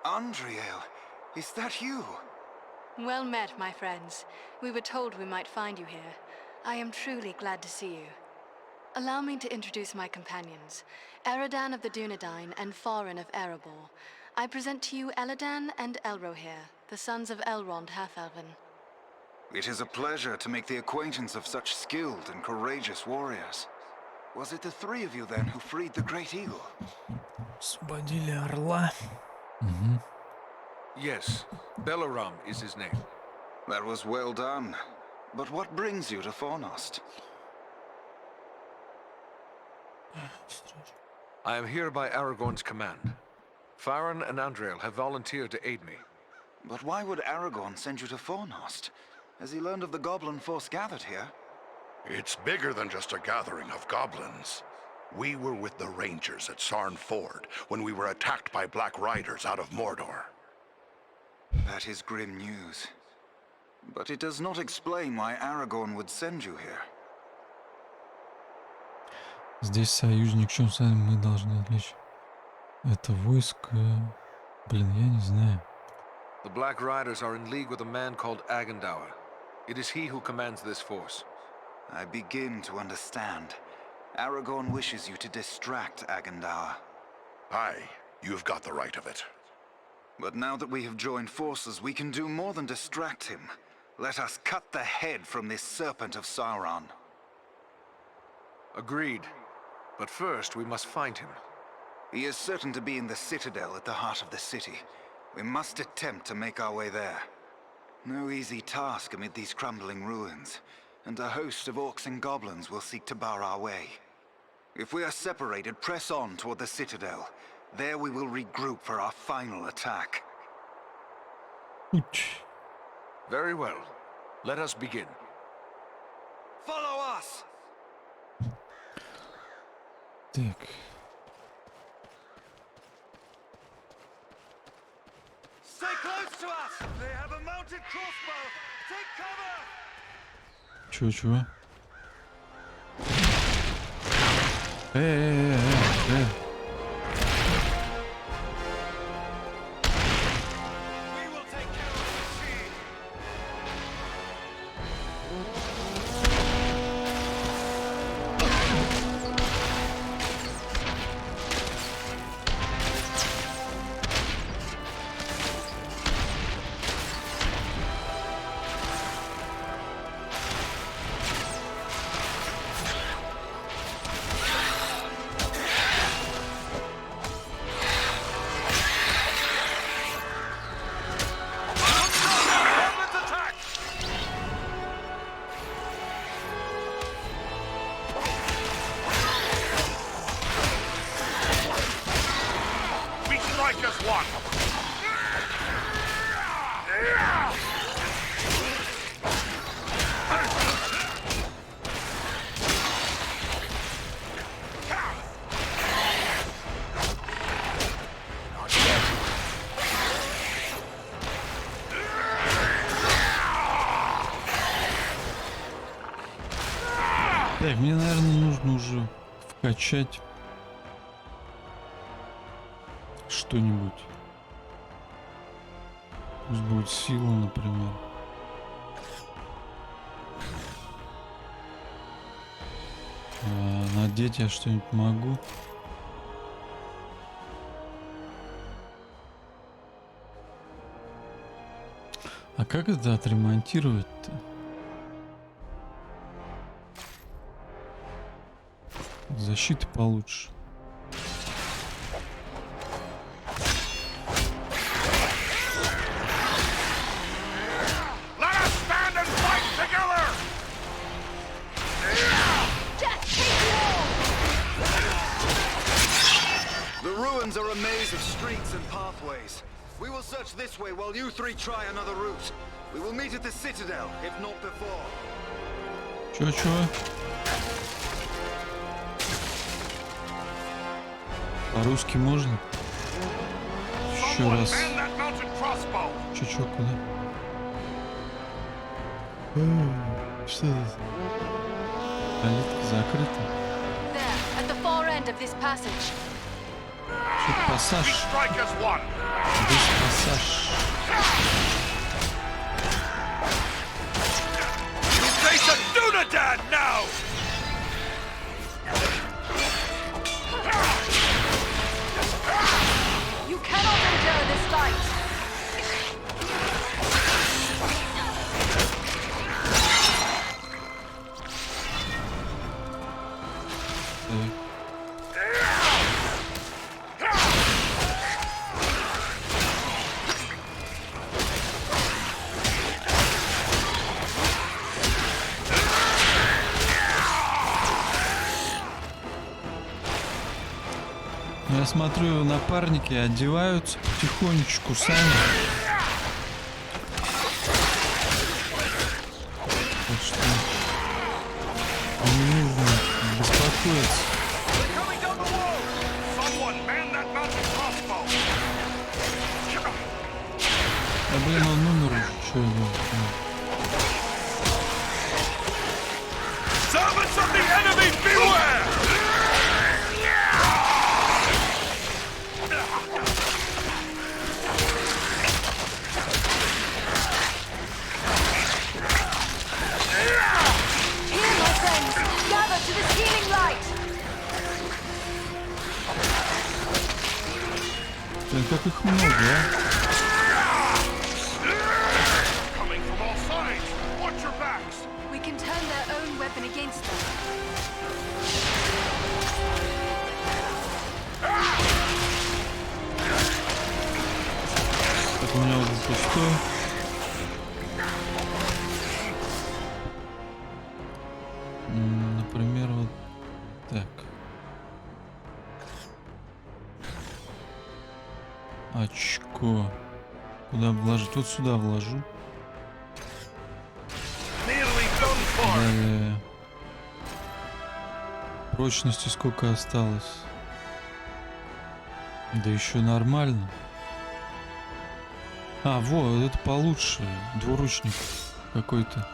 Andriel, is that you? Well met, my friends. We were told we might find you here. I am truly glad to see you. Allow me to introduce my companions, Eridan of the Dunedain and Farin of Erebor. I present to you Eladan and Elrohir, the sons of Elrond Half-Elven. It is a pleasure to make the acquaintance of such skilled and courageous warriors. Was it the three of you then who freed the Great Eagle? Освободили орла. Yes, Belaram is his name. That was well done. But what brings you to Fornost? I am here by Aragorn's command. Farin and Andriel have volunteered to aid me. But why would Aragorn send you to Fornost? Has he learned of the goblin force gathered here? It's bigger than just a gathering of goblins. We were with the Rangers at Sarn Ford when we were attacked by Black Riders out of Mordor. That is grim news. But it does not explain why Aragorn would send you here. Здесь союзник, чем сами мы должны отличить. Это войско... Блин, я не знаю. The Black Riders are in league with a man called Agendaur. It is he who commands this force. I begin to understand. Aragorn wishes you to distract Agendaur. Aye, you've got the right of it. But now that we have joined forces, we can do more than distract him. Let us cut the head from this serpent of Sauron. Agreed. But first, we must find him. He is certain to be in the citadel at the heart of the city. We must attempt to make our way there. No easy task amid these crumbling ruins, and a host of orcs and goblins will seek to bar our way. If we are separated, press on toward the citadel. There we will regroup for our final attack. Very well. Let us begin. Follow us! Так. Stay close to us! They have a mounted crossbow! Take cover! Чего? Эй. Так, мне, наверное, нужно уже вкачать что-нибудь. Пусть будет сила, например. Надеть я что-нибудь могу. А как это отремонтировать-то? Защиты получше. The ruins are a maze of streets and pathways. We will search this way while you three try another route. We will meet at the citadel, if not before. Чё? По-русски можно? Еще раз. Чё, куда? Что это? Калитка закрыта. There, at the far end of this passage. Что, пассаж? Здесь пассаж. Face a Dunedain now! You cannot endure this light. Я смотрю, напарники одеваются потихонечку сами. Так что не нужно беспокоиться. А блин, он умер уже, что я делаю? Servants of the enemy, beware! Here, my friends! Gather to this healing light! Как их много, а? Coming from all sides! Watch your backs! We can turn their own weapon against them. Так, у меня уже пустой. Например, вот так. Очко. Куда вложить? Вот сюда вложу. Далее. Прочности сколько осталось? Да еще нормально. А, вот, это получше. Двуручник какой-то.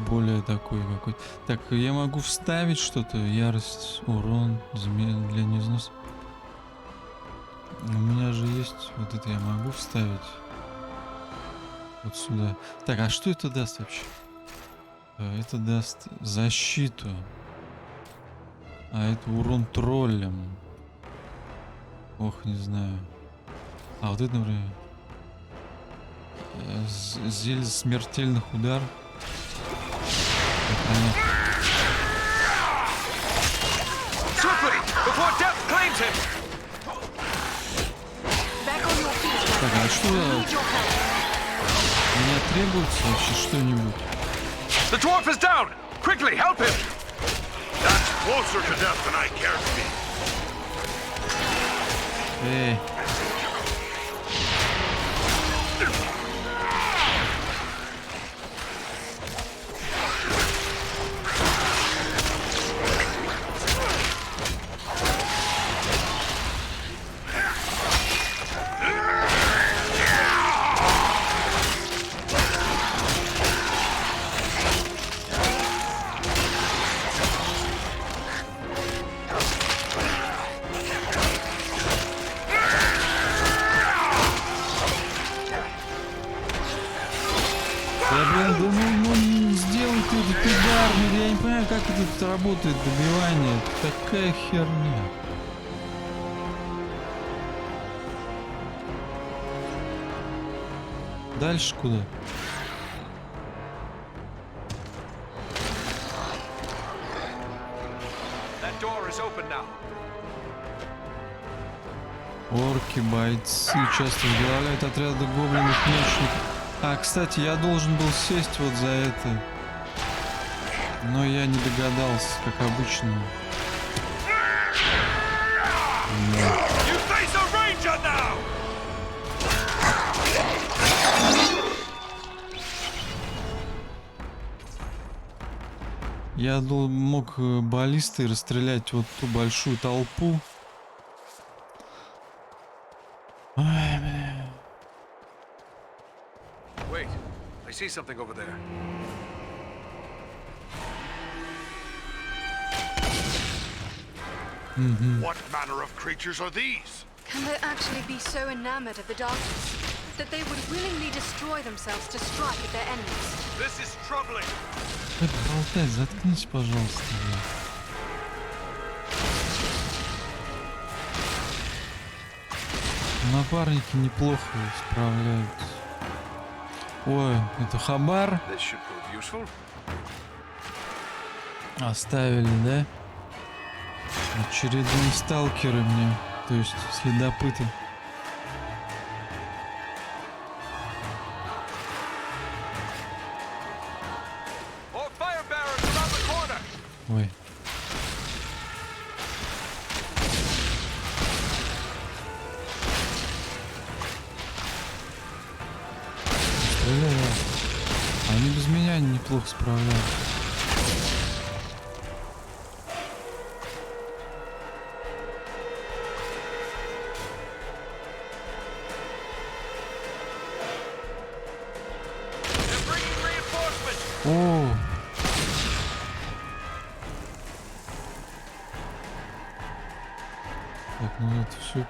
Более такой какой-то. Так, я могу вставить что-то. Ярость, урон, для износа. У меня же есть вот это, я могу вставить. Вот сюда. Так, а что это даст вообще? Это даст защиту. А это урон троллям. Ох, не знаю. А вот это, например. Зелье смертельных удар. Так, а что? Мне требуется вообще что-нибудь? The dwarf is down! Quickly, help him! That's closer to death than I care to be. Эй. Как это тут работает добивание? Это такая херня. Дальше куда? Орки, бойцы часто возглавляют отряды гоблинов мечников. А, кстати, я должен был сесть вот за это. Но я не догадался, как обычно. Я мог баллистой расстрелять вот ту большую толпу. Ой, бля. Wait, I see something over there. What manner of creatures are these? Can they actually be so enamored of the darkness that they would willingly destroy themselves to strike at their enemies? This is troubling. Болтай, заткнись, пожалуйста. Напарники неплохо справляются. Ой, это хабар. Оставили, да? Очередные сталкеры мне, то есть следопыты. Ой. Стреляю. Они без меня неплохо справляются. О! Так, ну это все.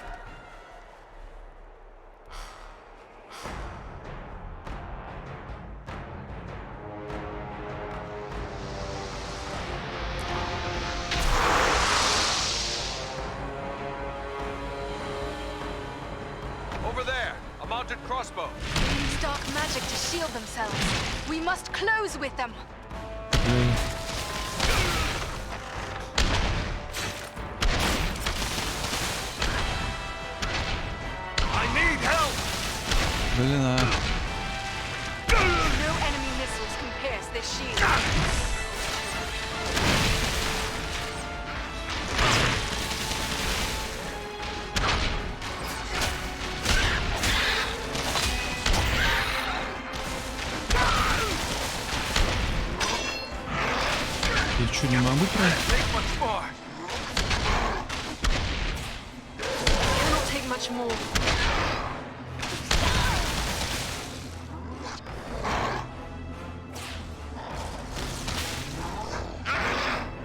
Over there, a mounted crossbow. They use dark magic to shield themselves. We must close with them. I need help. Блин, а. No enemy missiles can pierce this shield. Я что, не могу пройти? Take much more. Cannot take much more.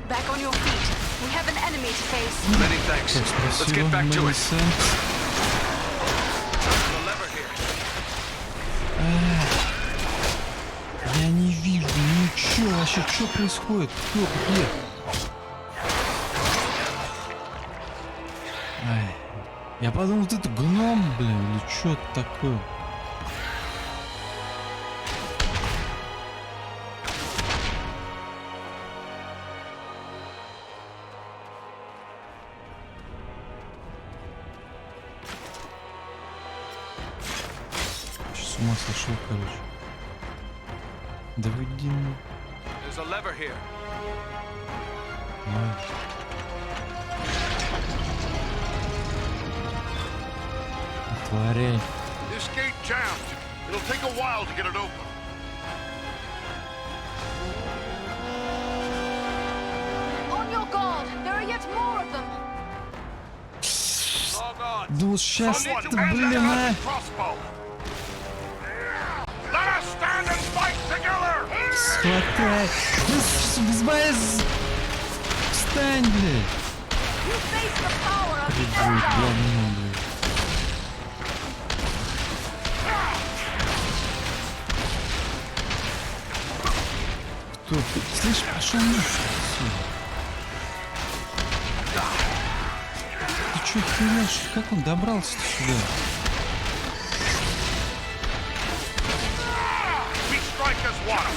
Back on your feet. We have an enemy to face. Many thanks. Так, Let's спасибо, get back to Many it. thanks. The lever here. Я не вижу ничего вообще, что происходит? Кто где? Ай. Я подумал, вот это гном, блин, или что это такое? С ума сошел, короче. Да вы иди, ну. There's a lever here. Отворяй. This gate jammed. It'll take a while to get it open. On your guard. There are yet more of them. Log on. Да вот сейчас Someone ты, hand блин, that а! crossbow. Let us stand and fight together. Схватай! Без моей... Встань, блядь! You face the power of the Ой, говно, блядь. Кто? Слышь, пошел нахуй отсюда. Ты чё херешь? Как он добрался сюда? We strike as one.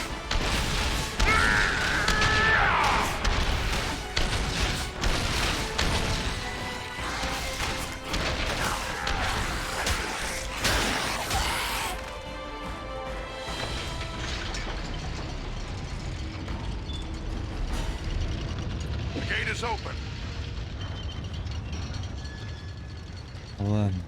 The gate is open. Ладно.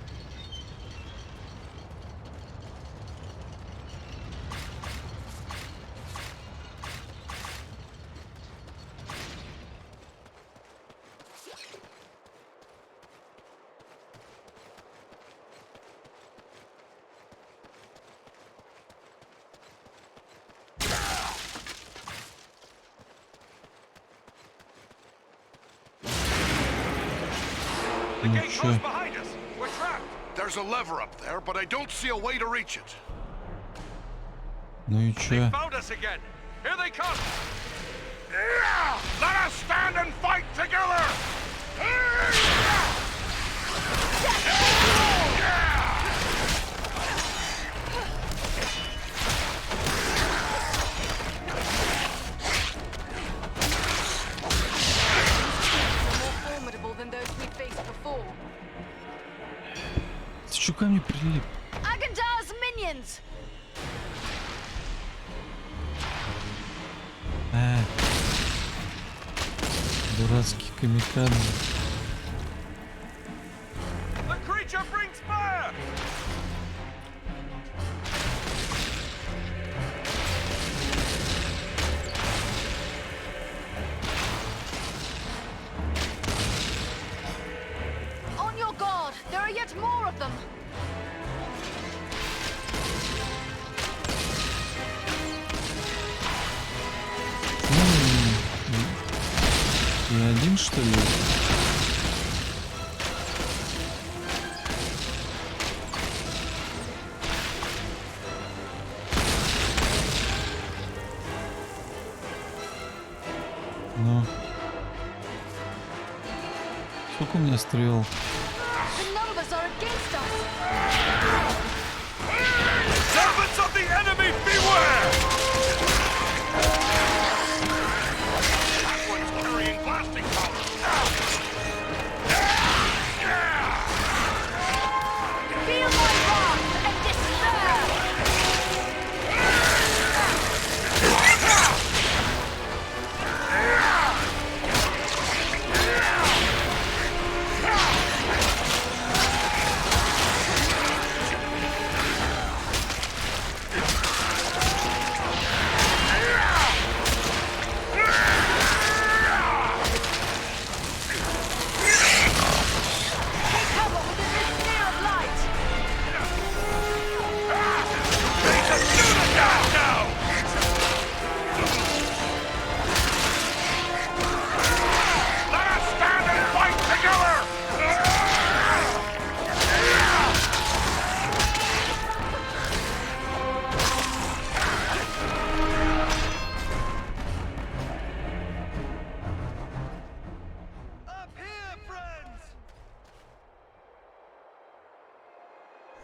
The Ну gate чё? goes behind us. We're trapped. There's a lever up there, but I don't see a way to reach it. Ну и They чё? found us again. Here they come. Let us stand and fight together. More formidable than those we faced before. Ты чё ко мне прилип? Agandar's minions! Дурацкий камикадзе. The creature brings fire. On your guard! There are yet more of them! что ли? Ну. Сколько у меня стрел? Servants of the enemy, beware! That one's carrying blasting powder. Feel my wrath and despair!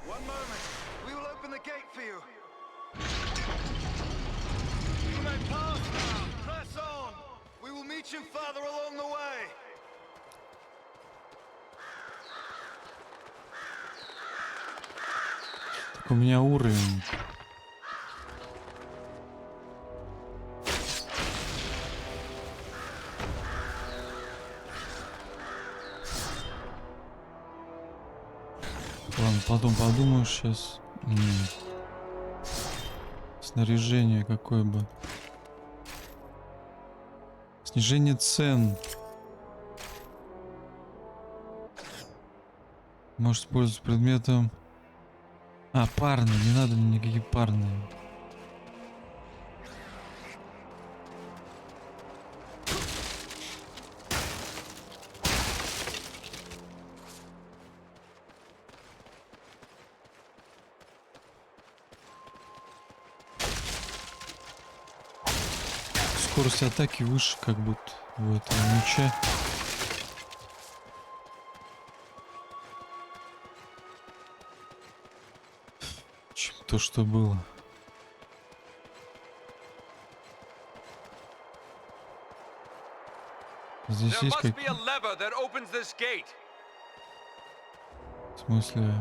One moment. We will open the gate for you. You may pass now. Press on. We will meet you farther along the way. Так у меня уровень. Ладно, потом подумаю сейчас. Снаряжение какое бы. Снижение цен. Может использовать предметом. А, парные. Не надо мне никакие парные. Скорость атаки выше, как будто у этого меча. Чем то, что было. Здесь есть как... В смысле...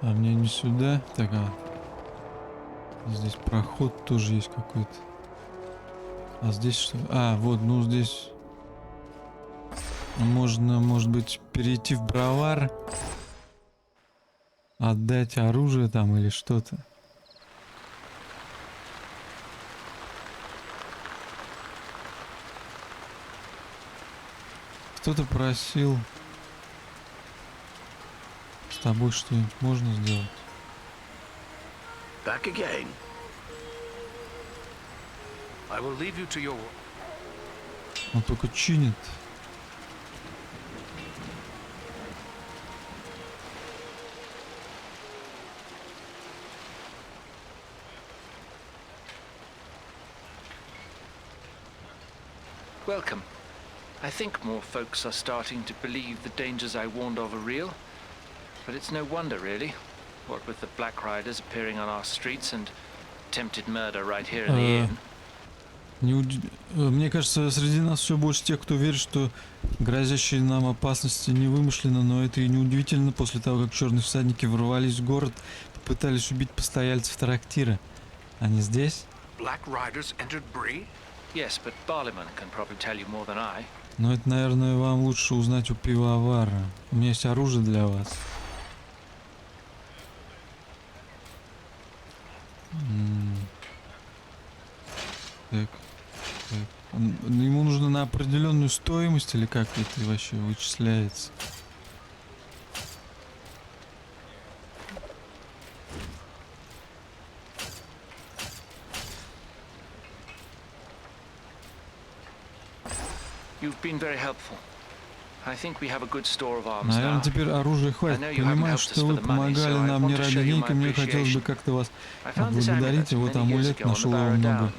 А мне не сюда. Так, здесь проход тоже есть какой-то. А здесь что? А, вот, ну здесь можно, может быть, перейти в бровар, отдать оружие там или что-то. Кто-то просил. С тобой что-нибудь можно сделать? Back again. I will leave you to your... Он только чинит. Welcome. I think more folks are starting to believe the dangers I warned of are real. But it's no wonder, really. What with the Black Riders appearing on our streets and attempted murder right here in the inn. Мне кажется, среди нас все больше тех, кто верит, что грозящие нам опасности не вымышлены, но это и неудивительно после того, как черные всадники ворвались в город, попытались убить постояльцев трактира. Они здесь? Black Riders entered Bree? Yes, but Barliman can probably tell you more than I. Но это, наверное, вам лучше узнать у пивовара. У меня есть оружие для вас. Так, так. Ему нужно на определенную стоимость или как это вообще вычисляется? You've been very helpful. I think we have a good store of arms Наверное, now. теперь оружия хватит. Понимаю, что вы помогали нам не ради денег, и мне хотелось бы как-то вас отблагодарить. И вот амулет нашел его много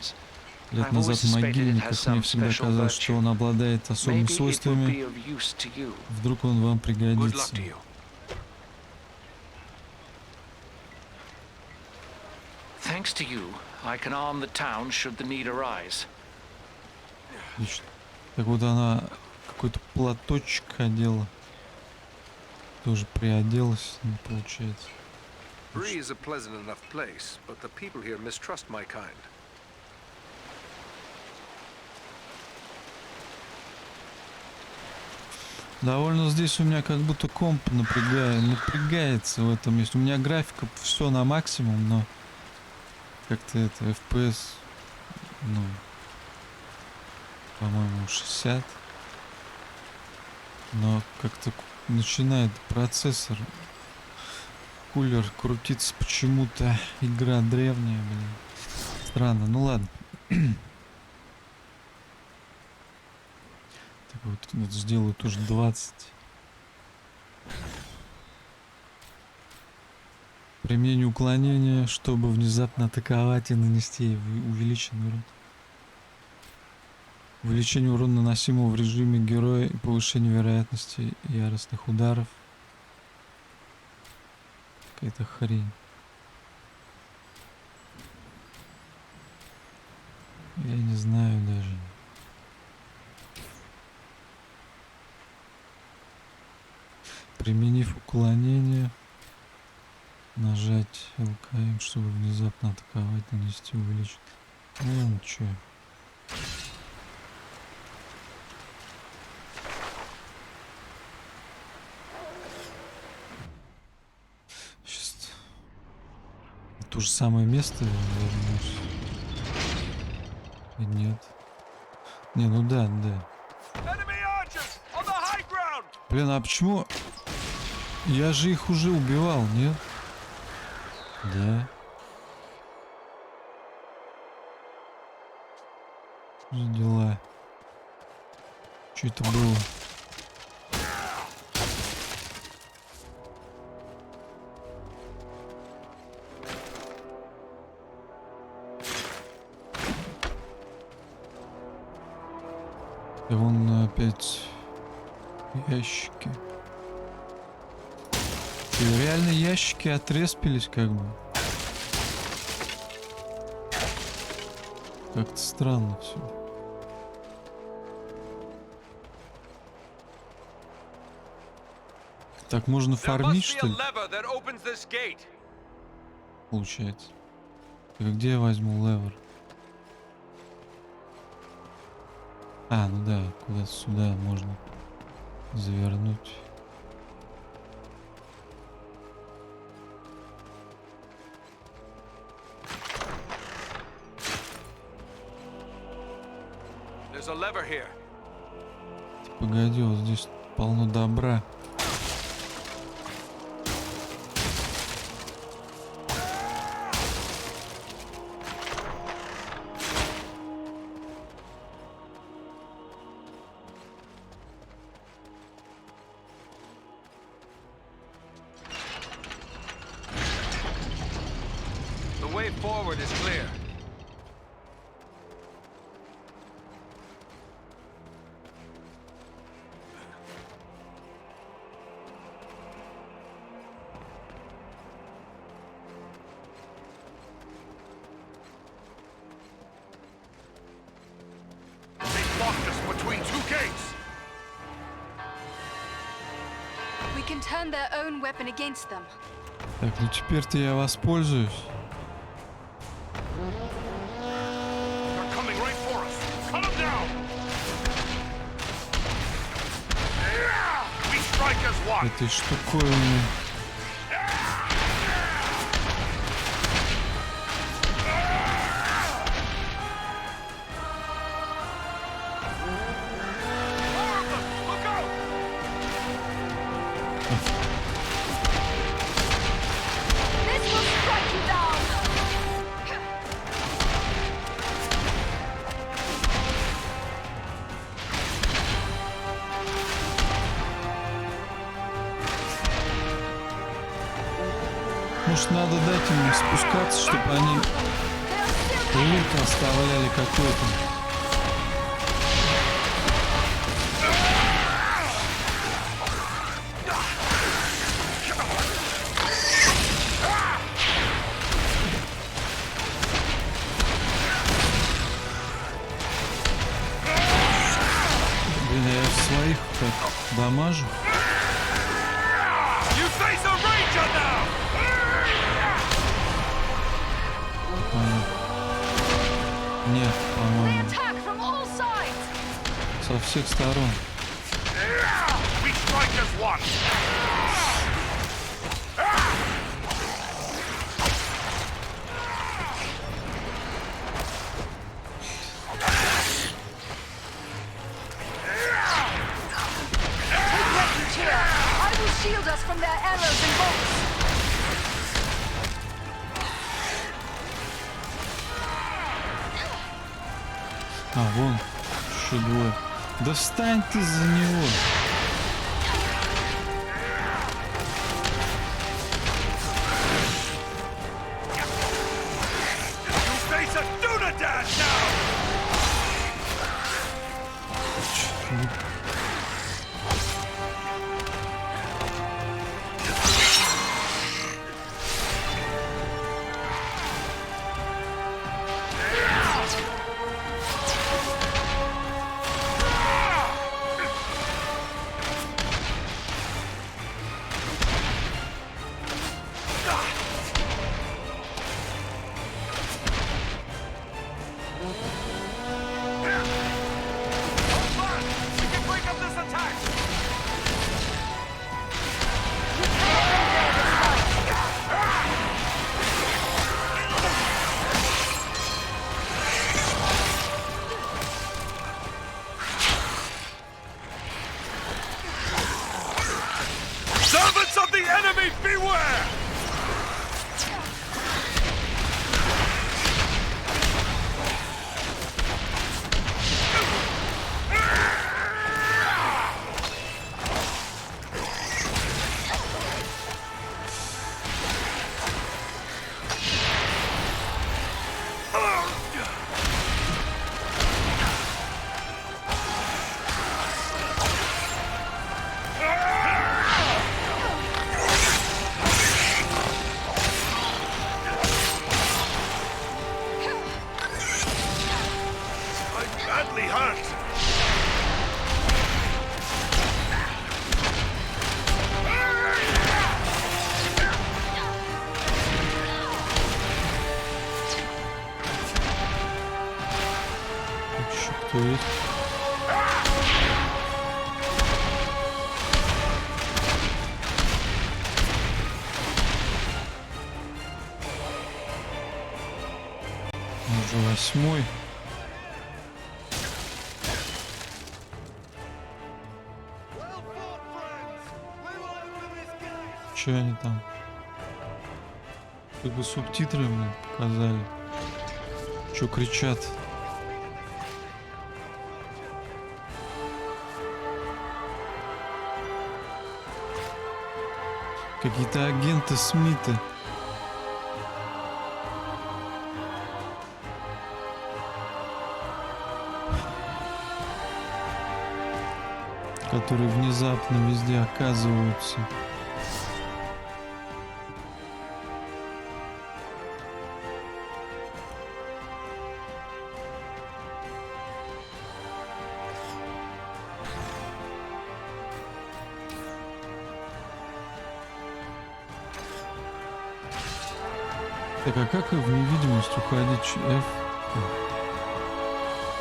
лет назад в могильниках. Мне всегда казалось, что он обладает особыми свойствами. Вдруг он вам пригодится. Thanks to you, I can arm the town should the need arise. Отлично. Так вот она какой-то платочек одела. Тоже приоделась, не получается. Bree is a pleasant enough place, but the people here mistrust my kind. Довольно здесь у меня как будто комп напрягается в этом месте. У меня графика все на максимум, но как-то это FPS, ну, по-моему, 60. Но как-то начинает процессор, кулер крутиться почему-то. Игра древняя, блин. Странно, ну ладно. Так вот сделаю тоже 20. Применение уклонения, чтобы внезапно атаковать и нанести увеличенный урон. Увеличение урона, наносимого в режиме героя, и повышение вероятности яростных ударов. Какая-то хрень. Я не знаю даже. Применив уклонение, нажать Loockyan, чтобы внезапно атаковать, нанести увеличить. Ну чё. Сейчас в то же самое место вернусь. И нет. Не, ну да. Блин, а почему? Я же их уже убивал, нет? Да. Что за дела? Что это было? И вон опять ящики. И реально ящики отреспились как бы. Как-то странно все. Так можно фармить, что ли? Получается. Так где я возьму левер? А, ну да, куда-то сюда можно завернуть. Погоди, вот здесь полно добра. The way forward is clear. We can turn their own weapon against them. Так, ну теперь-то я воспользуюсь. Этой штуковиной. Может, надо дать им спускаться, чтобы они лут оставляли какой-то. Блин, я в своих так дамажу. Нет, по-моему. Со всех сторон. I will shield us from their arrows and bolts. А, вон, еще двое. Да встань ты за него. Servants of the enemy, beware! Кто есть? Он же 8-й. Че они там? Как бы субтитры мне показали. Че кричат? Какие-то агенты Смита. Которые внезапно везде оказываются. Так, а как в невидимость уходить? F?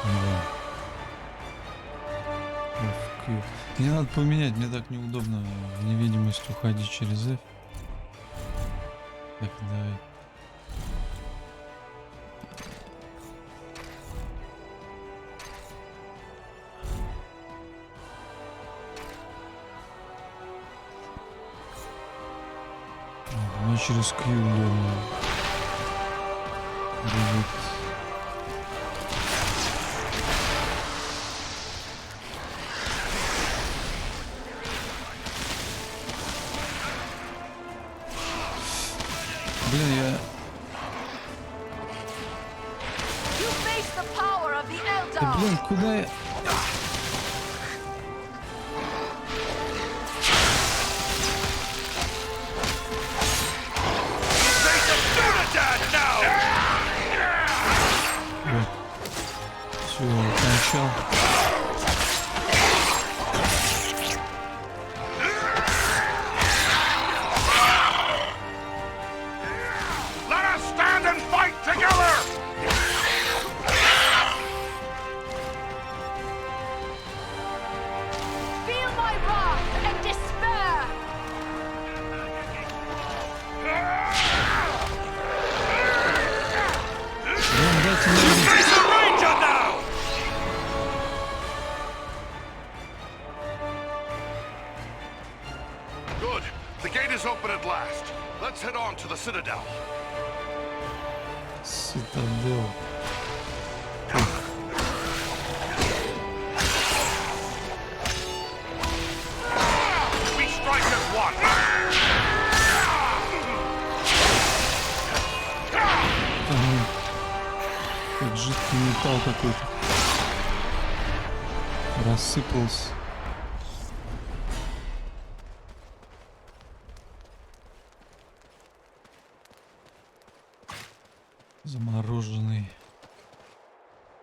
Да. FQ. Мне надо поменять, мне так неудобно в невидимость уходить через F. Так, давай. Мне через Q удобно. Будет. Блин, я... You face the power of the Да, Eldar. блин, куда я... Вот. Все, кончал. Let us stand and fight together! Feel my wrath and despair. Блин, дайте мне... Face a ranger now! Good. The gate is open at last. Let's head on to the citadel. Цитадел. We strike as one. Как жидкий металл какой-то. Рассыпался. Замороженный.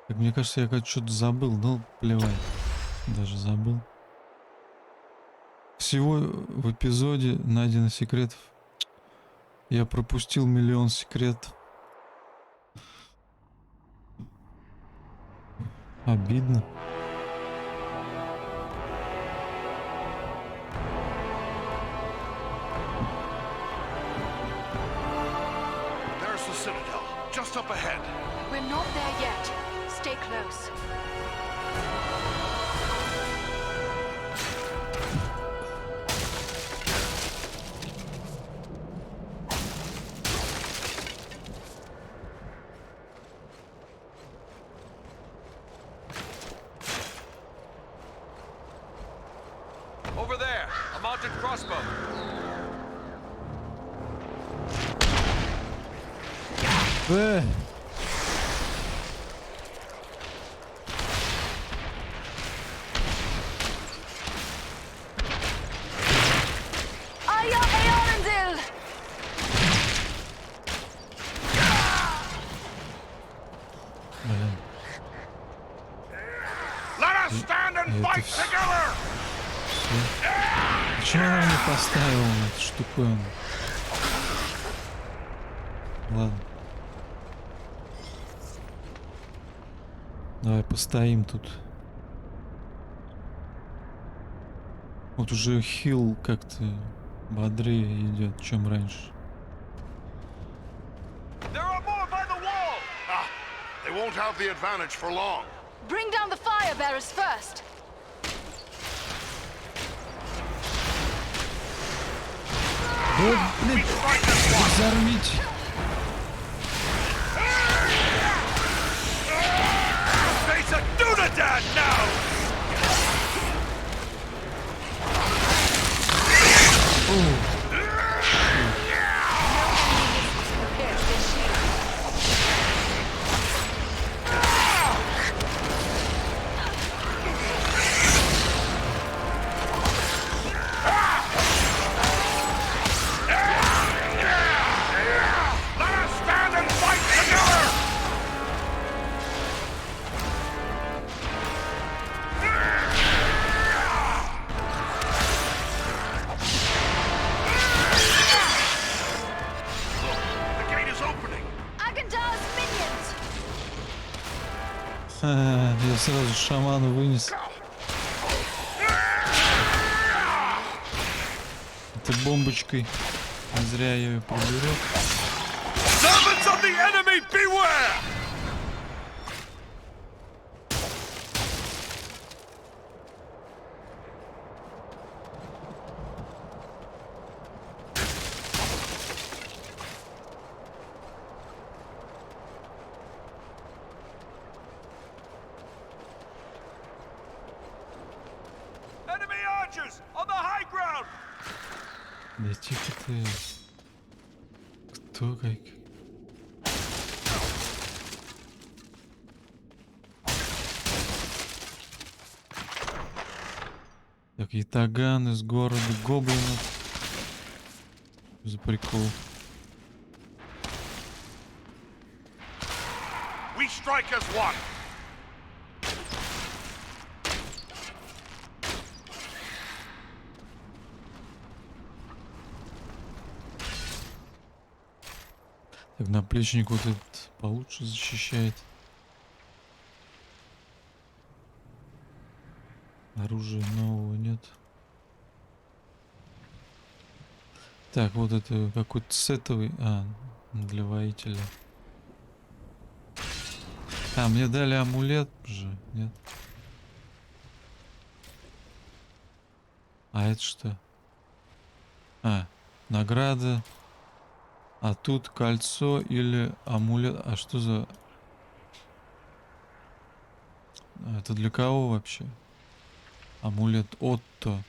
Так, мне кажется, я как что-то забыл. Ну, плевать. Даже забыл. Всего в эпизоде найдено секретов. Я пропустил миллион секретов. Обидно. There's the citadel, just up ahead. We're not there yet. Stay close. Over there, a mounted crossbow. Aya Eorendil! Блин. Let us stand and fight together! Почему она мне поставила на эту штуковину? Ладно. Давай постоим тут. Вот уже хил как-то бодрее идет, чем раньше. There are more by the wall! Ah, they won't have the advantage for long. Bring down the fire bearers first. Вот, блин, взорвите. Face a Dunedain now! Let us stand and fight together! The gate is opening. Agandar's minions! Я сразу шамана вынес. Это бомбочкой. Не зря я ее проберу. Servants of the enemy, beware! Enemy archers on the high ground! Да тихо ты. кто как? Так, ятаган из города гоблинов. За прикол. We strike as one. Так, наплечник вот этот получше защищает. Оружия нового нет. Так, вот это какой-то сетовый. А, для воителя. А, мне дали амулет же, нет? А это что? А, награда. А тут кольцо или амулет. А что за... А, это для кого вообще? Амулет Отто.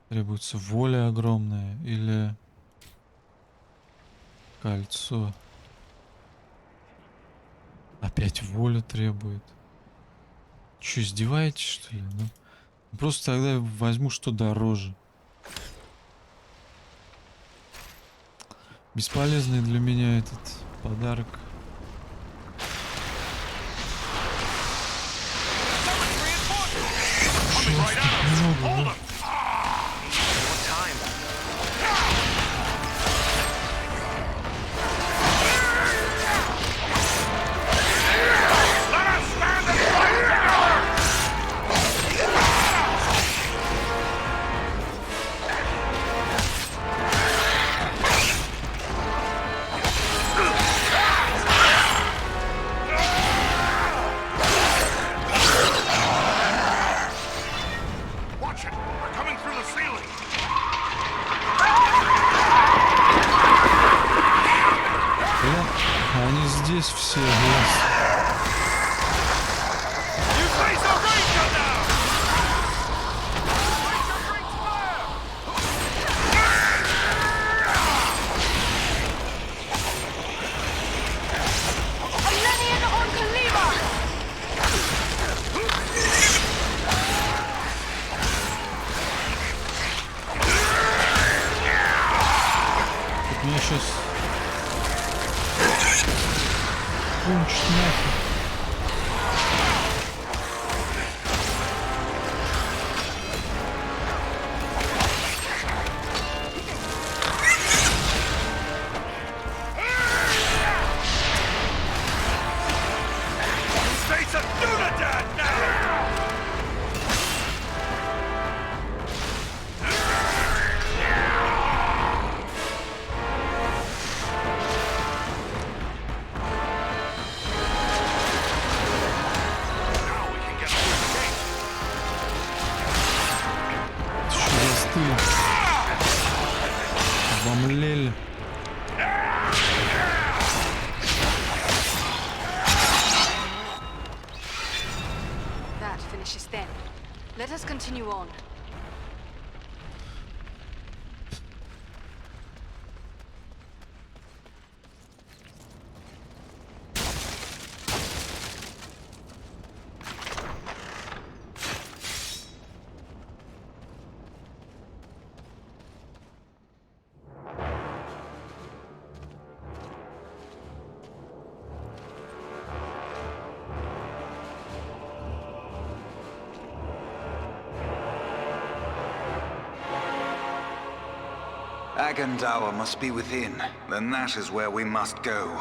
Требуется воля огромная или кольцо. Опять воля требует. Че, издеваетесь, что ли? Ну, просто тогда возьму что дороже. Бесполезный для меня этот подарок. Много, да? Они здесь все, Тут меня сейчас кончит нахуй. Обомлели. That finishes them. Let us continue on. Agandawa must be within. Then that is where we must go.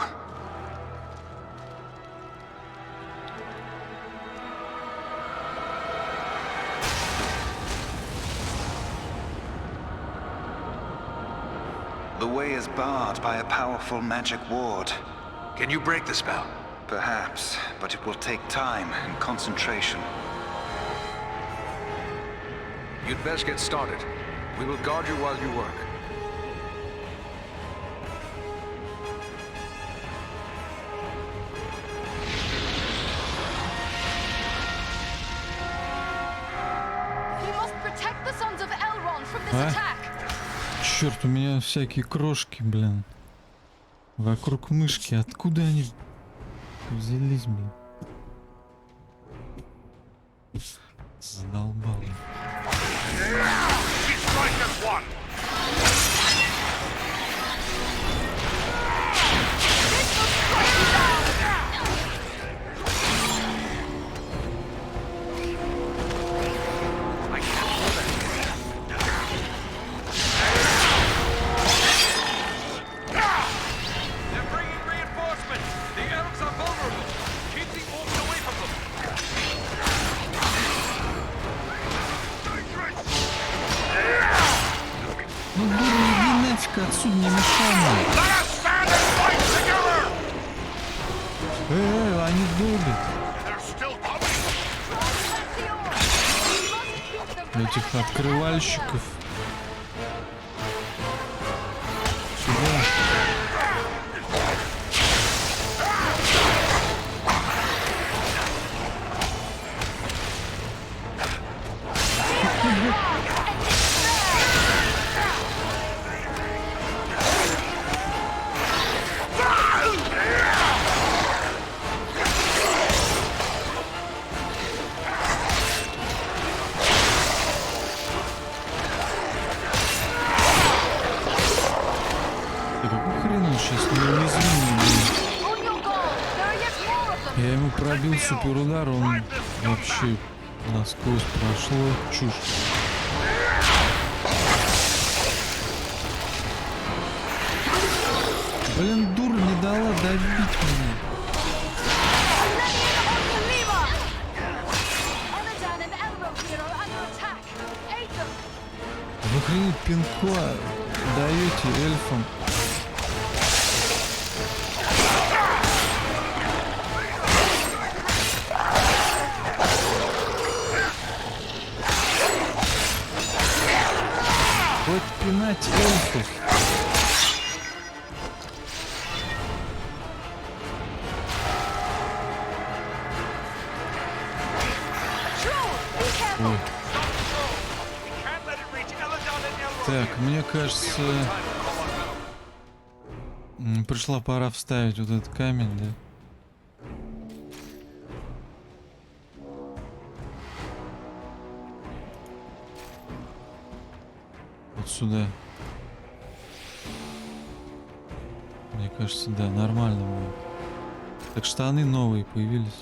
The way is barred by a powerful magic ward. Can you break the spell? Perhaps, but it will take time and concentration. You'd best get started. We will guard you while you work. We must protect the sons of Elrond from this attack. Черт, у меня всякие крошки, блин. Вокруг мышки. Откуда они взялись, блин? Задолбал. Ну, дура, иди нафиг отсюда, не мешай мне. Они долбят. Этих открывальщиков. Сюда. Сейчас неуязвимый был. Я ему пробил суперудар, он вообще насквозь прошло чушь. Блин, дура не дала добить меня. Вы хрен пинка даете эльфам. Вот пинать эльфов. Ой. Так, мне кажется, пришла пора вставить вот этот камень, да? Вот сюда. Мне кажется, да, нормально будет. Так штаны новые появились.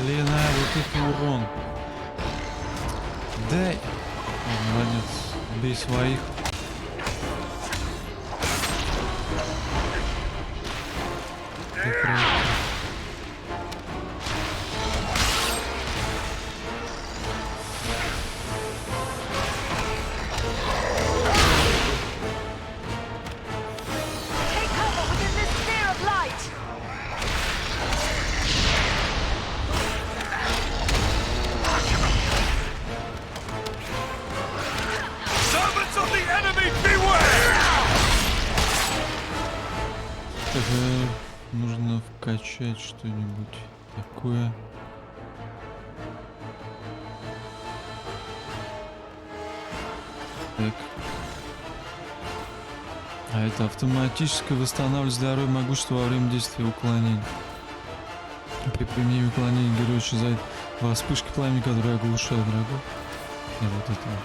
Блин, вот это урон. Дай. О, молодец. Бей своих. Нужно вкачать что-нибудь такое. Так. А это автоматически восстанавливает здоровье и могущество во время действия уклонения. При применении уклонения герой исчезает во вспышке пламени, которая оглушает врагов. И вот это вот.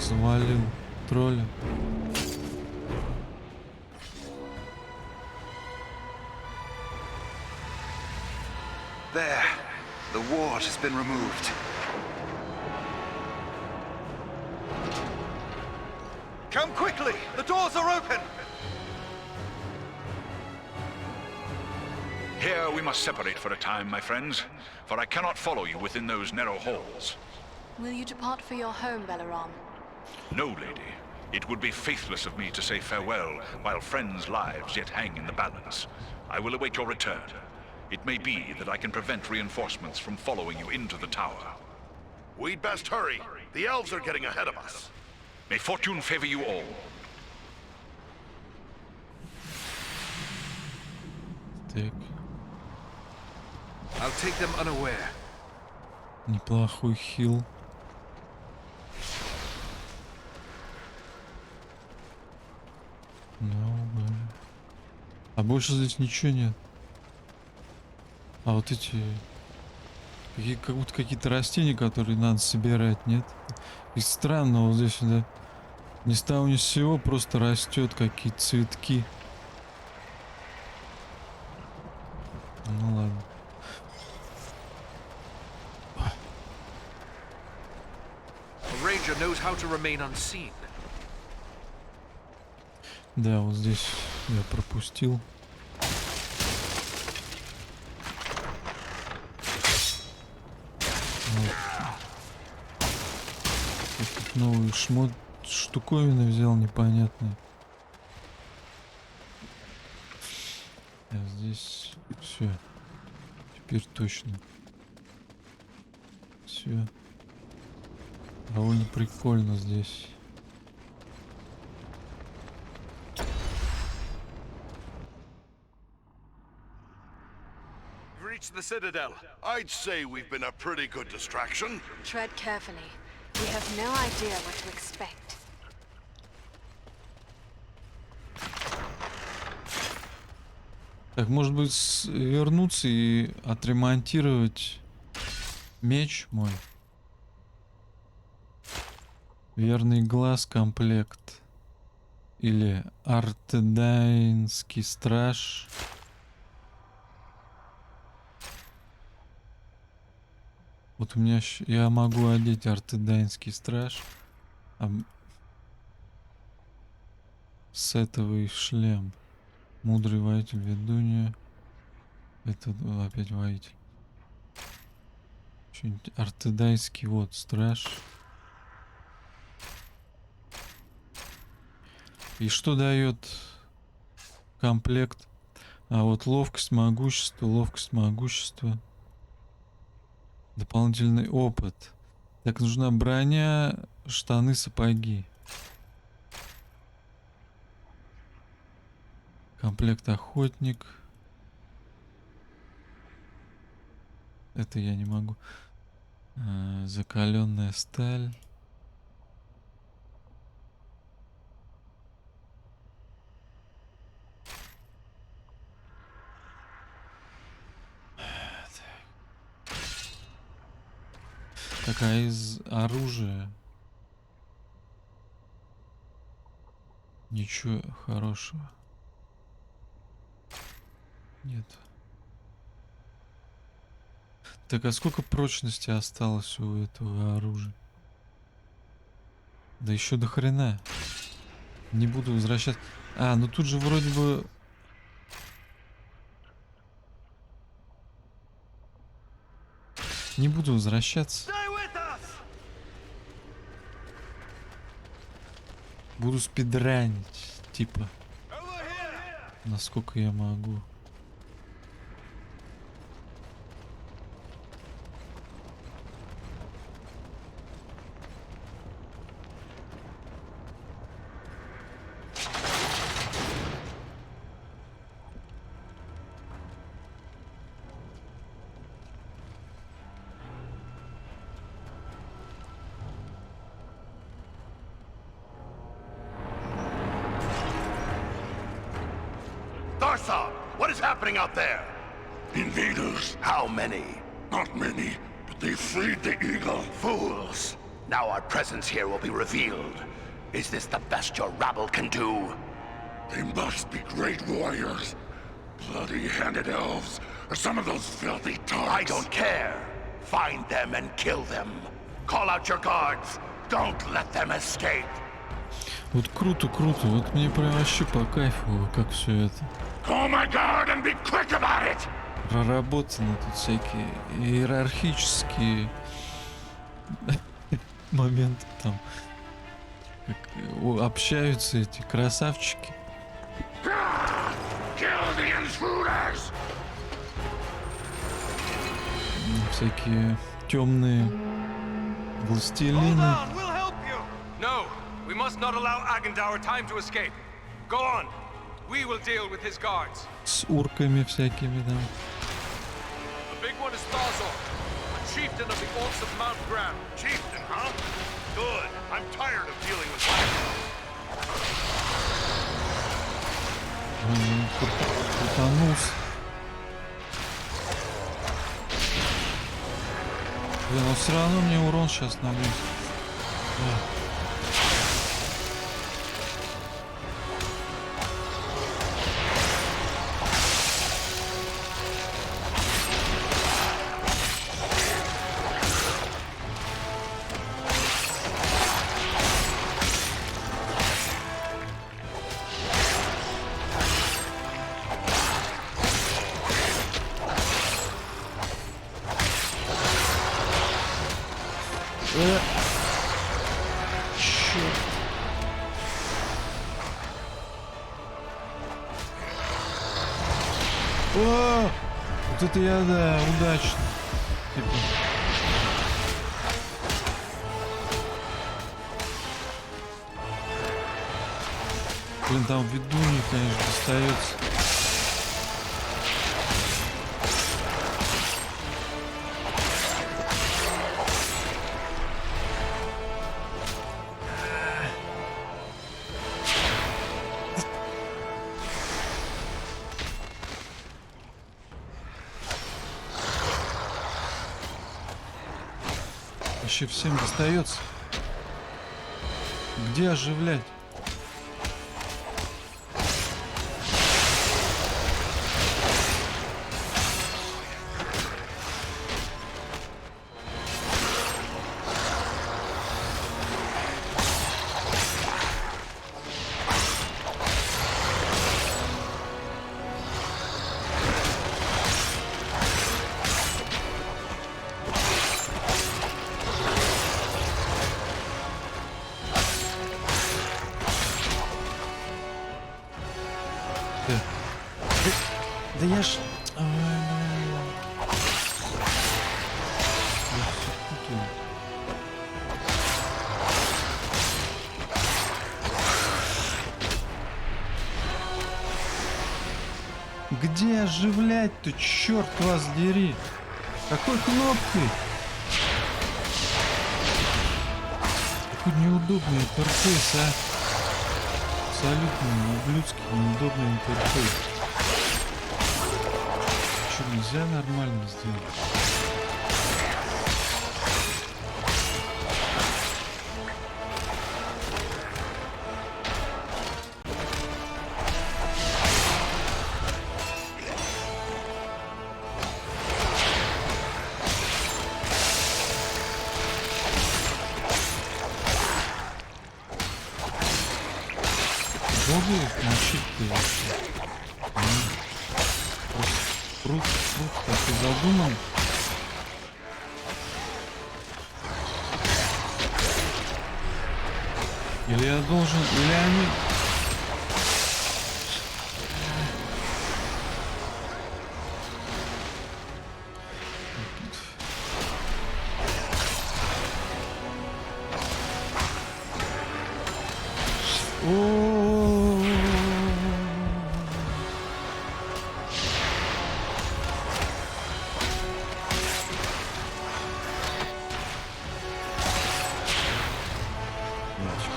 Завалил тролля. There, the ward has been removed. Come quickly! The doors are open! Here we must separate for a time, my friends, for I cannot follow you within those narrow halls. Will you depart for your home, Belaram? No, lady. It would be faithless of me to say farewell while friends' lives yet hang in the balance. I will await your return. It may be that I can prevent reinforcements from following you into the tower. We'd best hurry. The elves are getting ahead of us. May fortune favor you all. Так. I'll take them unaware. Неплохой хил. А больше здесь ничего нет. А вот эти... Как будто какие-то растения, которые надо собирать, нет? И странно, вот здесь, да, ни с того ни с сего просто растет какие-то цветки. Ну ладно. A ranger knows how to remain unseen. Да, вот здесь я пропустил. Вот. Новый шмот, штуковины взял непонятные. А здесь все. Теперь точно. Все. Довольно прикольно здесь. Reached the Citadel. I'd say we've been a pretty good distraction. Tread carefully. We have no idea what to expect. Так, может быть, вернуться и отремонтировать меч мой. Верный глаз комплект. Или артедайнский страж. Вот у меня я могу одеть артедайнский страж. Сетовый шлем. Мудрый воитель ведунья. Это опять воитель. Что-нибудь артедайский вот страж. И что дает комплект? А вот ловкость, могущество. Дополнительный опыт. Так, нужна броня, штаны, сапоги. Комплект охотник. Это я не могу. Закаленная сталь. Такая из оружия. Ничего хорошего. Нет. Так, а сколько прочности осталось у этого оружия? Да еще до хрена. Не буду возвращаться. А, ну тут же вроде бы... Не буду возвращаться. Буду спидранить, типа. Насколько я могу. What is happening out there? Invaders. How many? Not many, but they freed the eagle. Fools. Now our presence here will be revealed. Is this the best your rabble can do? They must be great warriors. Bloody-handed elves, or some of those filthy tarks. I don't care. Find them and kill them. Call out your guards. Don't let them escape. Вот круто. Вот мне прям вообще по кайфу, как все это. Call my guard and be quick about it. Проработаны тут всякие иерархические моменты там, как общаются эти красавчики. Всякие темные властелины. No, we must not allow Agendour time to escape. Go on. We will deal with his guards. С урками всякими, да. The big one is Thazor, a chieftain of the Orcs of Mount Graham. Chieftain, huh? Good. I'm tired of dealing with Крутанулся. Блин, но все равно мне урон сейчас нанес. Черт. О! Вот это я, да, удачно. Типа. Блин, там ведунья, конечно, достается. Вообще всем достается. Где оживлять? Да я ж... Где оживлять-то, черт вас дери? Какой кнопкой? Какой неудобный интерфейс, а? Абсолютно ублюдский неудобный интерфейс. Что, нельзя нормально сделать? Могу их мочить-то вообще? Просто так и задуман. Или я должен... Или они...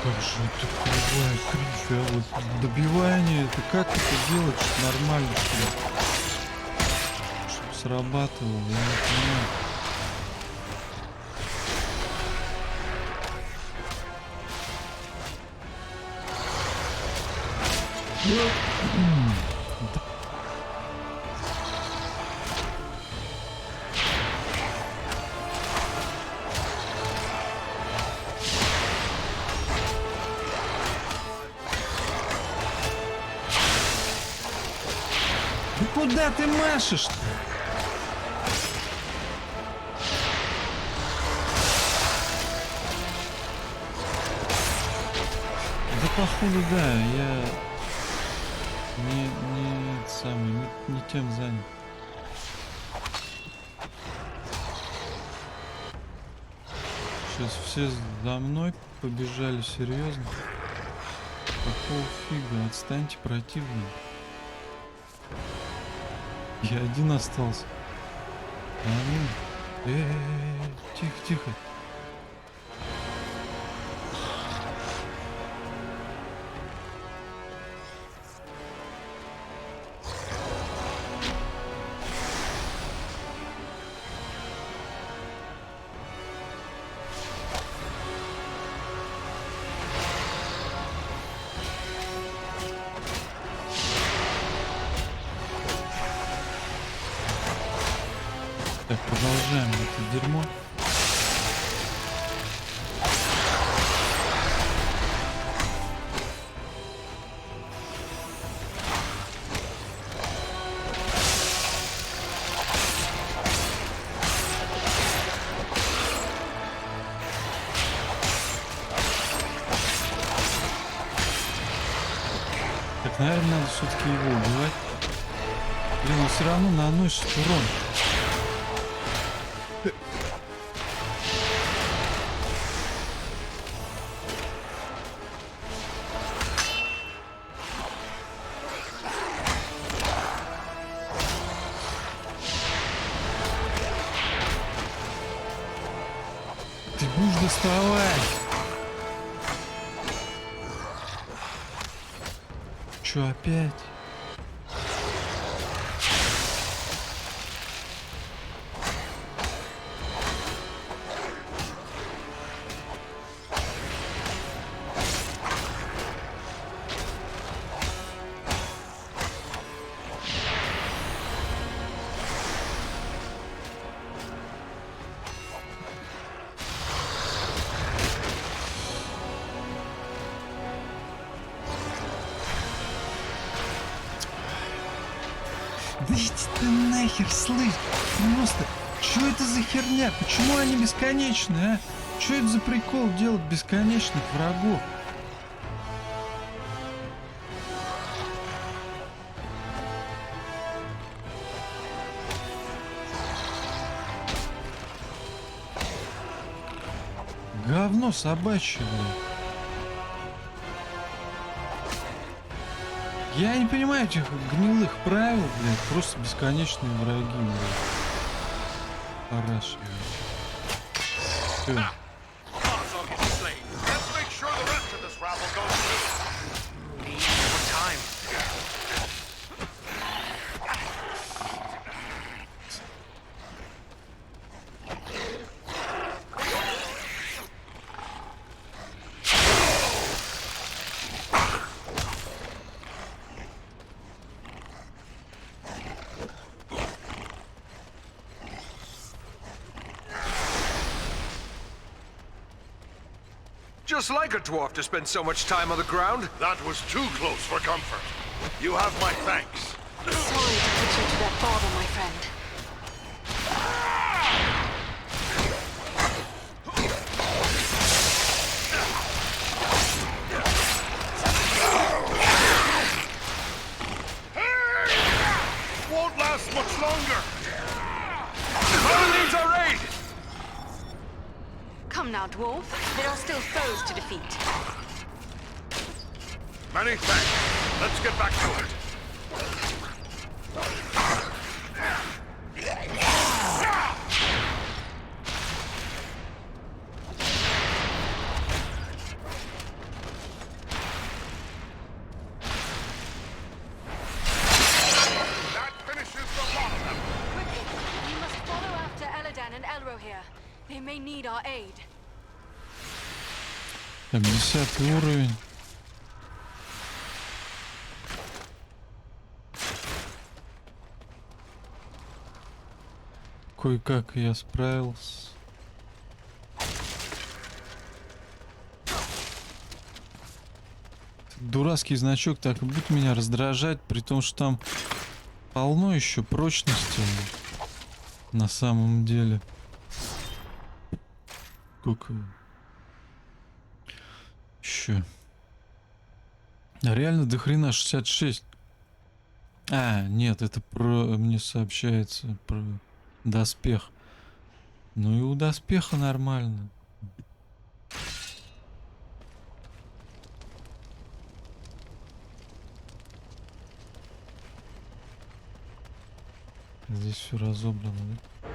Как же это кривая кричь, а вот добивание, это как это делать нормально, чтобы срабатывало, я не понимаю. Куда ты машешь-то? походу, да, я не тем занят. Сейчас все за мной побежали, серьезно. Какого фига? Отстаньте, противник. Я один остался. А ну. Тихо, тихо. Так, продолжаем это дерьмо. Так, наверное, надо все-таки его убивать. Блин, он все равно наносит урон. Ты будешь доставать. Чё опять? Да иди ты нахер, слышь! Просто, что это за херня? Почему они бесконечны, а? Что это за прикол делать бесконечных врагов? Говно собачье, блядь. Я не понимаю этих гнилых правил, блядь. Просто бесконечные враги, блядь. Параш, блядь. Just like a dwarf to spend so much time on the ground. That was too close for comfort. You have my thanks. Sorry to put you to that bother, my friend. Won't last much longer. Someone needs our aid! Come now, dwarf. There are still foes to defeat. Many thanks. Let's get back to it. That finishes the lot of them. Quickly, we must follow after Eladan and Elro here. They may need our aid. Так, 10 уровень. Кое-как я справился. Дурацкий значок так и будет меня раздражать, при том, что там полно еще прочности на самом деле. Сколько еще? А реально до хрена 66. А, нет, это мне сообщается про доспех. Ну и у доспеха нормально. Здесь все разобрано, да?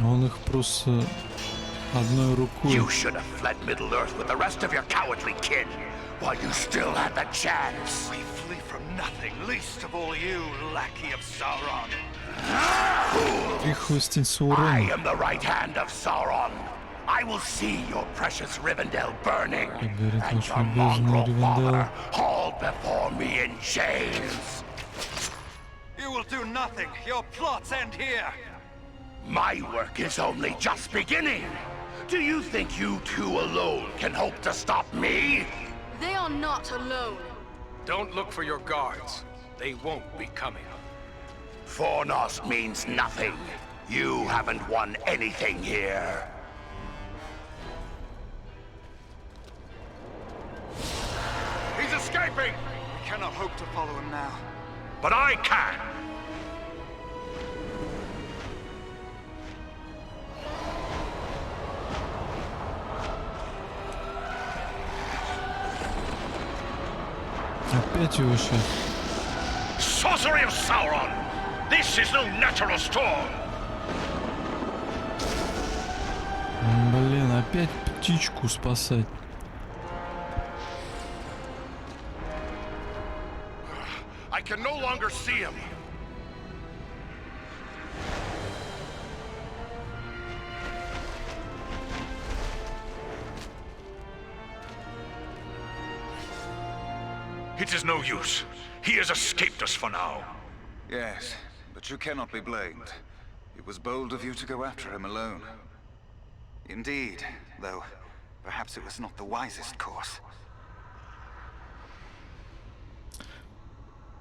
Он их просто одной рукой. You should have fled Middle-earth with the rest of your cowardly kin while you still had the chance. We flee from nothing, least of all you, lackey of Sauron. Прихвостень I Саурона. am the right hand of Sauron. I will see your precious Rivendell burning, and your mongrel father hauled before me in chains. You will do nothing. Your plots end here. My work is only just beginning. Do you think you two alone can hope to stop me? They are not alone. Don't look for your guards. They won't be coming. Fornost means nothing. You haven't won anything here. He's escaping! We cannot hope to follow him now. But I can! Опять его сейчас. Sorcery of Sauron! This is no natural storm! Блин, опять птичку спасать. I can no longer see him. It is no use. He has escaped us for now. Yes, but you cannot be blamed. It was bold of you to go after him alone. Indeed, though perhaps it was not the wisest course.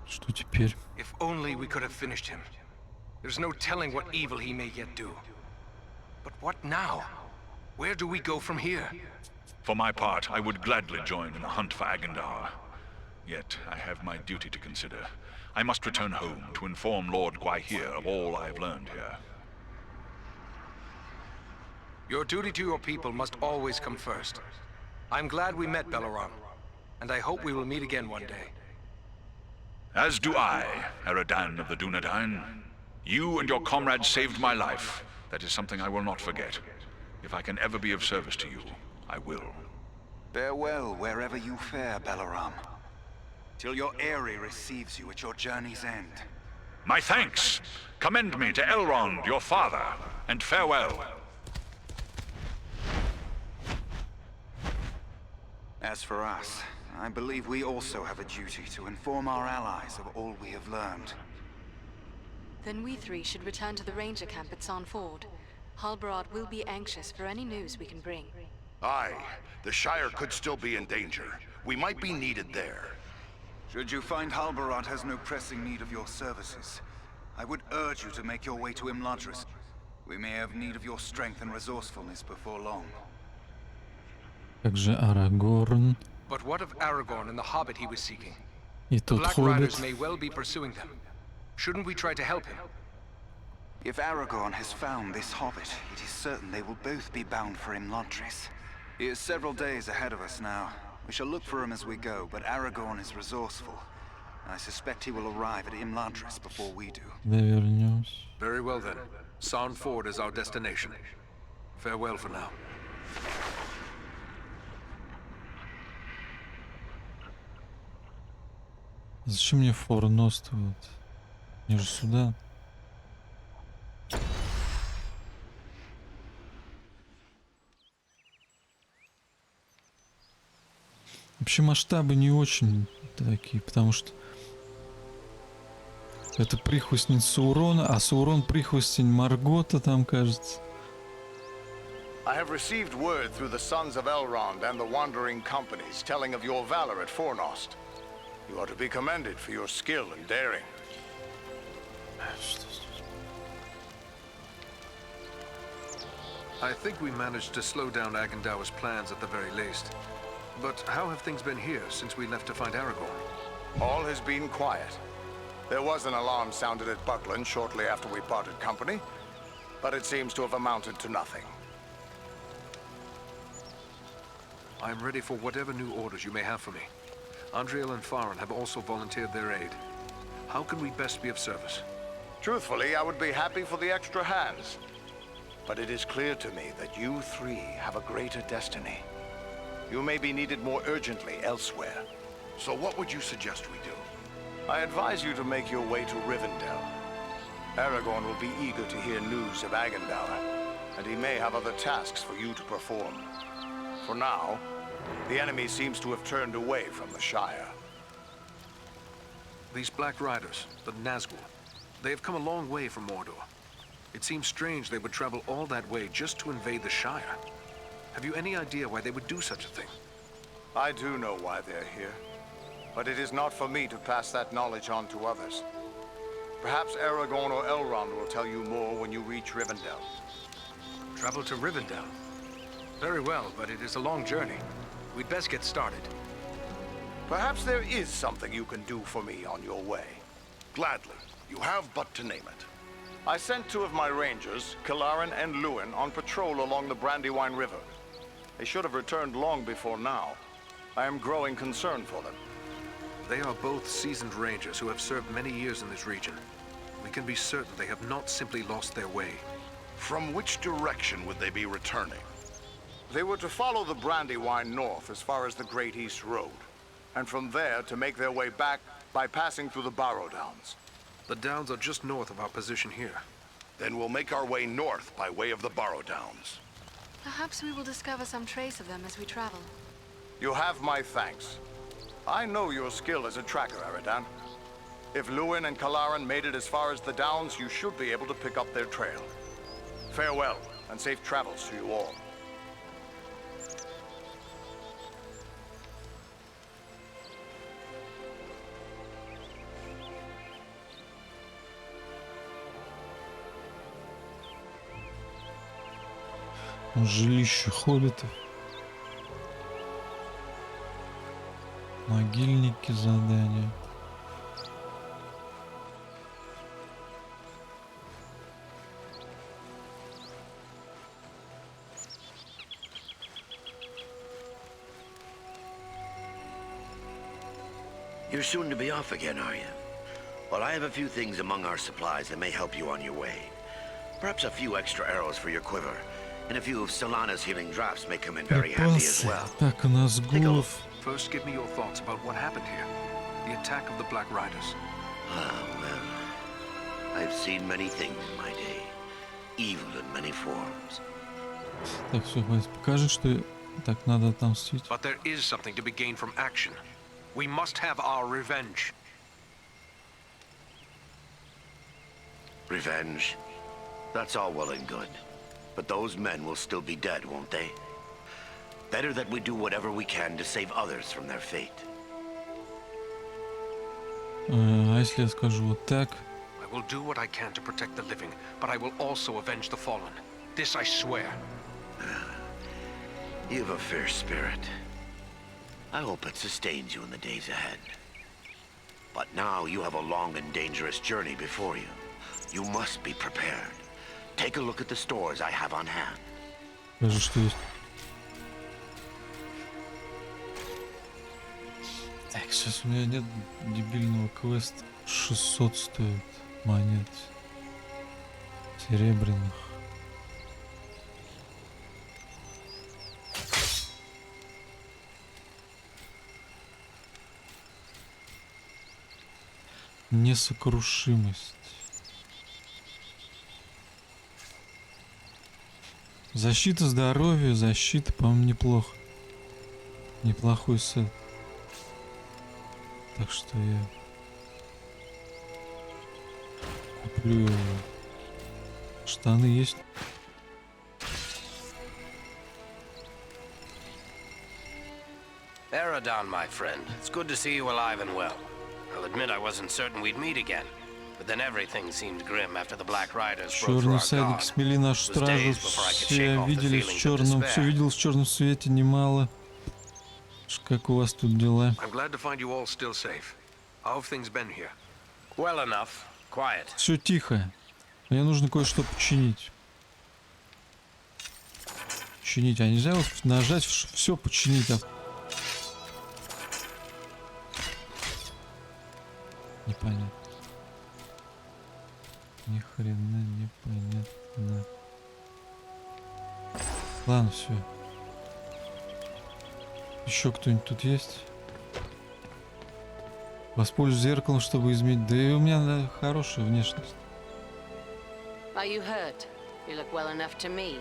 Что теперь? If only we could have finished him. There's no telling what evil he may yet do. But what now? Where do we go from here? For my part, I would gladly join in the hunt for Agandar. Yet, I have my duty to consider. I must return home to inform Lord Gwaihir of all I have learned here. Your duty to your people must always come first. I'm glad we met, Belleron, and I hope we will meet again one day. As do I, Eradan of the Dunedain. You and your comrades saved my life. That is something I will not forget. If I can ever be of service to you, I will. Farewell wherever you fare, Belleram. Till your Eyrie receives you at your journey's end. My thanks! Commend me to Elrond, your father, and farewell. As for us, I believe we also have a duty to inform our allies of all we have learned. Then we three should return to the ranger camp at San Ford. Halbarad will be anxious for any news we can bring. Aye, the Shire could still be in danger. We might be needed there. Should you find Halbarad has no pressing need of your services, I would urge you to make your way to Imladris. We may have need of your strength and resourcefulness before long. Как же Арагорн But what of Aragorn and the Hobbit he was seeking? и The тот Black Riders хоббит? may well be pursuing them. Shouldn't we try to help him? If Aragorn has found this hobbit, it is certain they will both be bound for Imladris. He is several days ahead of us now. We shall look for him as we go, but Aragorn is resourceful. I suspect he will arrive at Imladris before we do. Да вернемся. Very well then. San Ford is our destination. Farewell for now. Зачем мне Форност вот? Мне же сюда. Вообще масштабы не очень такие, потому что это прихвостень Саурона, а Саурон прихвостень Маргота там, кажется. I have received word through the sons of Elrond and the wandering companies telling of your valor at Fornost. You are to be commended for your skill and daring. I think we managed to slow down Agendaur's plans at the very least. But how have things been here since we left to find Aragorn? All has been quiet. There was an alarm sounded at Buckland shortly after we parted company, but it seems to have amounted to nothing. I am ready for whatever new orders you may have for me. Andriel and Farin have also volunteered their aid. How can we best be of service? Truthfully, I would be happy for the extra hands. But it is clear to me that you three have a greater destiny. You may be needed more urgently elsewhere. So what would you suggest we do? I advise you to make your way to Rivendell. Aragorn will be eager to hear news of Agendaur, and he may have other tasks for you to perform. For now, the enemy seems to have turned away from the Shire. These Black Riders, the Nazgul, they have come a long way from Mordor. It seems strange they would travel all that way just to invade the Shire. Have you any idea why they would do such a thing? I do know why they're here, but it is not for me to pass that knowledge on to others. Perhaps Aragorn or Elrond will tell you more when you reach Rivendell. Travel to Rivendell? Very well, but it is a long journey. We'd best get started. Perhaps there is something you can do for me on your way. Gladly. You have but to name it. I sent 2 of my rangers, Kilaran and Lúin, on patrol along the Brandywine River. They should have returned long before now. I am growing concerned for them. They are both seasoned rangers who have served many years in this region. We can be certain they have not simply lost their way. From which direction would they be returning? They were to follow the Brandywine north as far as the Great East Road, and from there to make their way back by passing through the Barrow Downs. The Downs are just north of our position here. Then we'll make our way north by way of the Barrow Downs. Perhaps we will discover some trace of them as we travel. You have my thanks. I know your skill as a tracker, Aradan. If Lúin and Kilaran made it as far as the Downs, you should be able to pick up their trail. Farewell, and safe travels to you all. Жилище хоббитов. Могильники, задания. You're soon to be off again, are you? Well, I have a few things among our supplies that may help you on your way. Perhaps a few extra arrows for your quiver, and a few of Solana's healing drafts may come in very handy as well. Так, у нас гулов. First, give me your thoughts about what happened here. The attack of the Black Riders. Ah, well, I've seen many things in my day. Evil in many forms. Так, все, хватит. Покажет, что так надо отомстить. But there is something to be gained from action. We must have our revenge. Revenge? That's all well and good. But those men will still be dead, won't they? Better that we do whatever we can to save others from their fate. А если я скажу вот так? I will do what I can to protect the living, but I will also avenge the fallen. This I swear. You have a fierce spirit. I hope it sustains you in the days ahead. But now you have a long and dangerous journey before you. You must be prepared. Take a look at the stores I have on hand. Скажи, что есть. Так, сейчас у меня нет дебильного квеста. 600 стоит монет. Серебряных. Несокрушимость. Защита здоровья, защита, по-моему, неплохо. Неплохой сет. Так что я куплю его. Штаны есть? Eradan, my friend. It's good to see you alive and well. I'll admit I wasn't certain we'd meet again. But then everything seemed grim after the Black Riders broke through Черные our всадники guard. смели нашу стражу, все видели в черном, все видел в черном свете немало. Как у вас тут дела? I'm glad to find you all still safe. How have things been here? Well enough. Quiet. Все тихо. Мне нужно кое-что починить. Починить. А нельзя вот нажать все починить? Непонятно. Ни хрена непонятно. Ладно, все. Еще кто-нибудь тут есть? Воспользуюсь зеркалом, чтобы изменить. Да и у меня хорошая внешность. Are you hurt? You look well enough to me.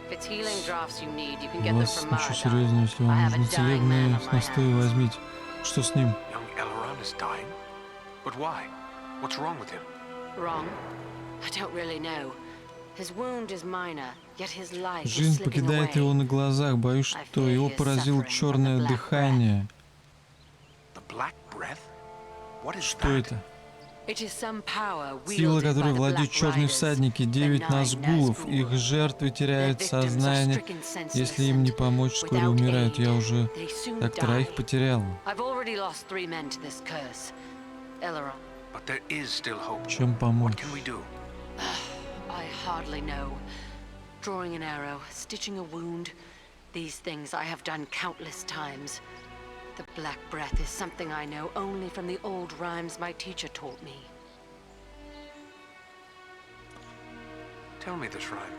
If it's healing drafts you need, you can get У them вас from ничего Marathon. серьезного, если вам нужны целебные настои, возьмите. Что с ним? Young Elrond is dying? But why? What's wrong with him? Wrong? I don't really know. His wound is minor, yet his life is Жизнь slipping покидает away. его на глазах. Боюсь, что его поразило черное дыхание. The Black Breath? What is Что that? это? It is some power Сила, wielded by которой the владеют Black черные Riders, всадники, 9 the назгулов. Nine Их Nazgul. жертвы теряют Their victims are сознание. stricken senseless Если им не and помочь, вскоре without умирают. aid, Я уже they soon так троих die. потерял. I've already lost 3 men to this curse. Elrond, But there is still hope. Чем помочь? What can we do? I hardly know. Drawing an arrow, stitching a wound. These things I have done countless times. The Black Breath is something I know only from the old rhymes my teacher taught me. Tell me this rhyme.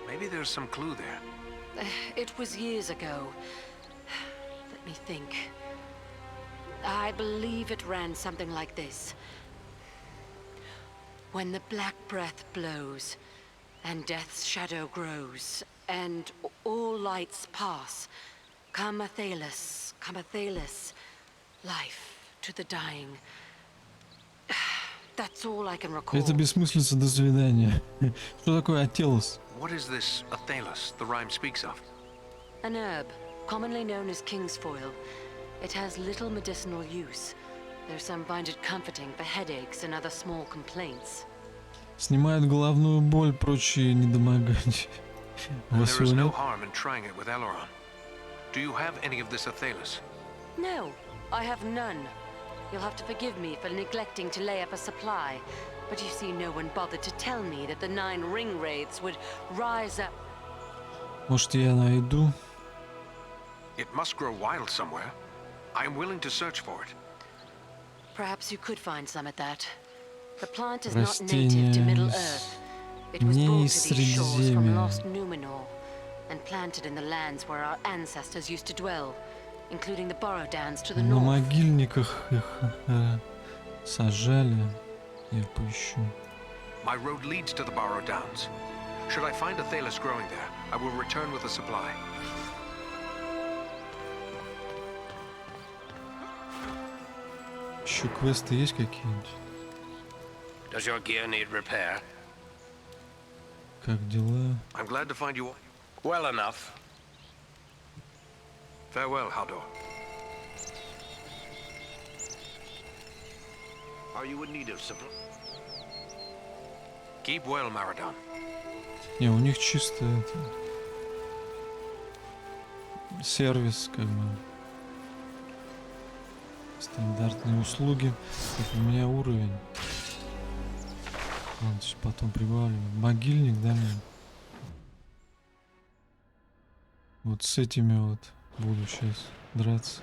Maybe there's some clue there. It was years ago. Let me think. I believe it ran something like this. When the Black Breath blows, and death's shadow grows, and all lights pass, come Athelas, life to the dying. That's all I can recall. Это бессмыслица, до свидания. Что такое Ателос? What is this Athelas the rhyme speaks of? An herb, commonly known as kingsfoil. It has little medicinal use, though some find it comforting for headaches and other small complaints. Снимает головную боль, прочие недомогания. And there is no harm in trying it with Elrond. Do you have any of this Athelas? No, I have none. You'll have to forgive me for neglecting to lay up a supply, but you see, no one bothered to tell me that the 9 ring wraiths would rise up. Может, я найду? It must grow wild somewhere. I am willing to search for it. Perhaps you could find some at that. The plant is not native to Middle Earth. It was brought to these shores from lost Numenor and planted in the lands where our ancestors used to dwell, including the Borrowdowns to the На north. могильниках их сажали. Я поищу. My road leads to the Borrowdowns. Should I find Athelas growing there, I will return with a supply. Еще квесты есть какие-нибудь? Does your gear need repair? Как дела? I'm glad to find you. Well enough. Farewell, Hador. Are you in need of supply? Keep well, Marathon. Не, у них чисто это... сервис, как бы. Стандартные услуги. Так, у меня уровень. Ладно, потом прибавлю. Могильник, да, мне? Вот с этими вот буду сейчас драться.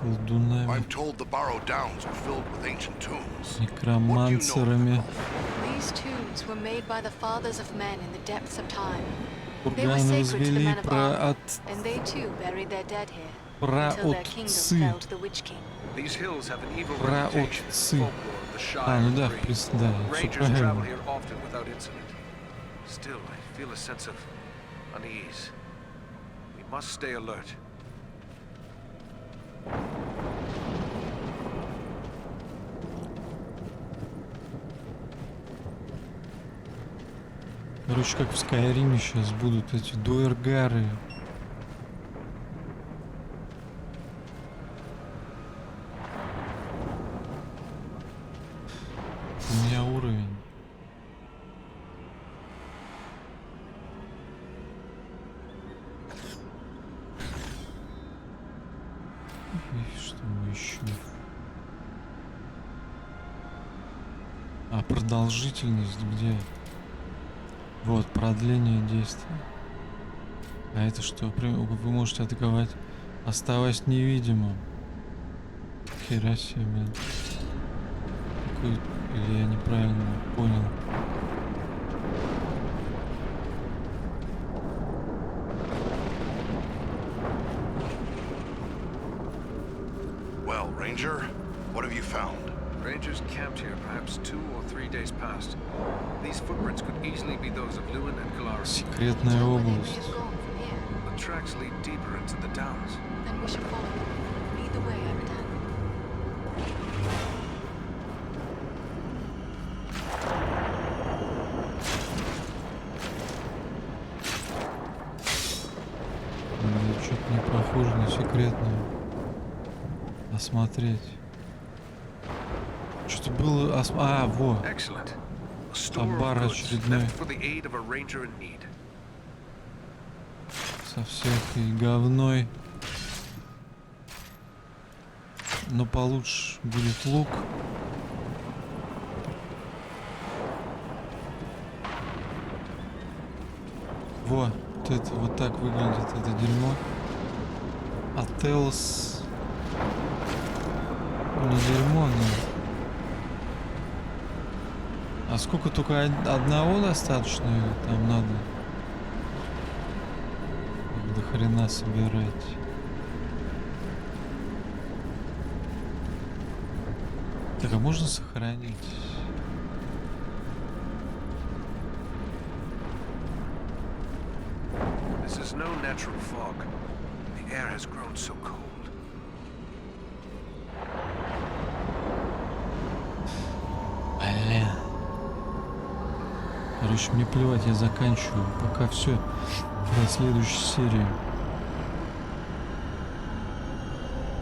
Колдунами. I'm told the Borrowed Downs are filled with ancient tombs. Некромансерами. These tombs were made by the fathers of men in the depths of time. They were Курганы sacred to the возвели men of Arthur, про and they too buried their dead here until their kingdom праотцы. fell to the Witch King. These hills have an evil reputation. Праотцы. Folklore of the Shire А, ну да, and в Green. принципе, да, все Rangers travel правильно. here often without incident. Still, I feel a sense of unease. We must stay alert. Короче, как в Скайриме сейчас будут эти дуэргары. Что еще? А продолжительность где? Вот, продление действия. А это что? Вы можете атаковать, оставаясь невидимым. Хера себе, блин. Какой... Или я неправильно понял? Well, Ranger, what have you found? Rangers camped here perhaps 2 or 3 days past. These footprints could easily be those of Lewin and Galara. Секретная область. The tracks lead deeper into the downs. Then we should follow them. Lead the way, Eridan. Что-то не похоже на секретную. Осмотреть. Что-то было... А, во. Табар очередной. Со всякой говной. Но получше будет лук. Во. Вот это вот так выглядит это дерьмо. Ателс. Не дерьмо, но... А сколько только одного достаточно или там надо? До хрена собирать. Так, а можно сохранить? This is no natural fog. The air has grown so cold. Бля. Короче, мне плевать, я заканчиваю. Пока все. До следующей серии.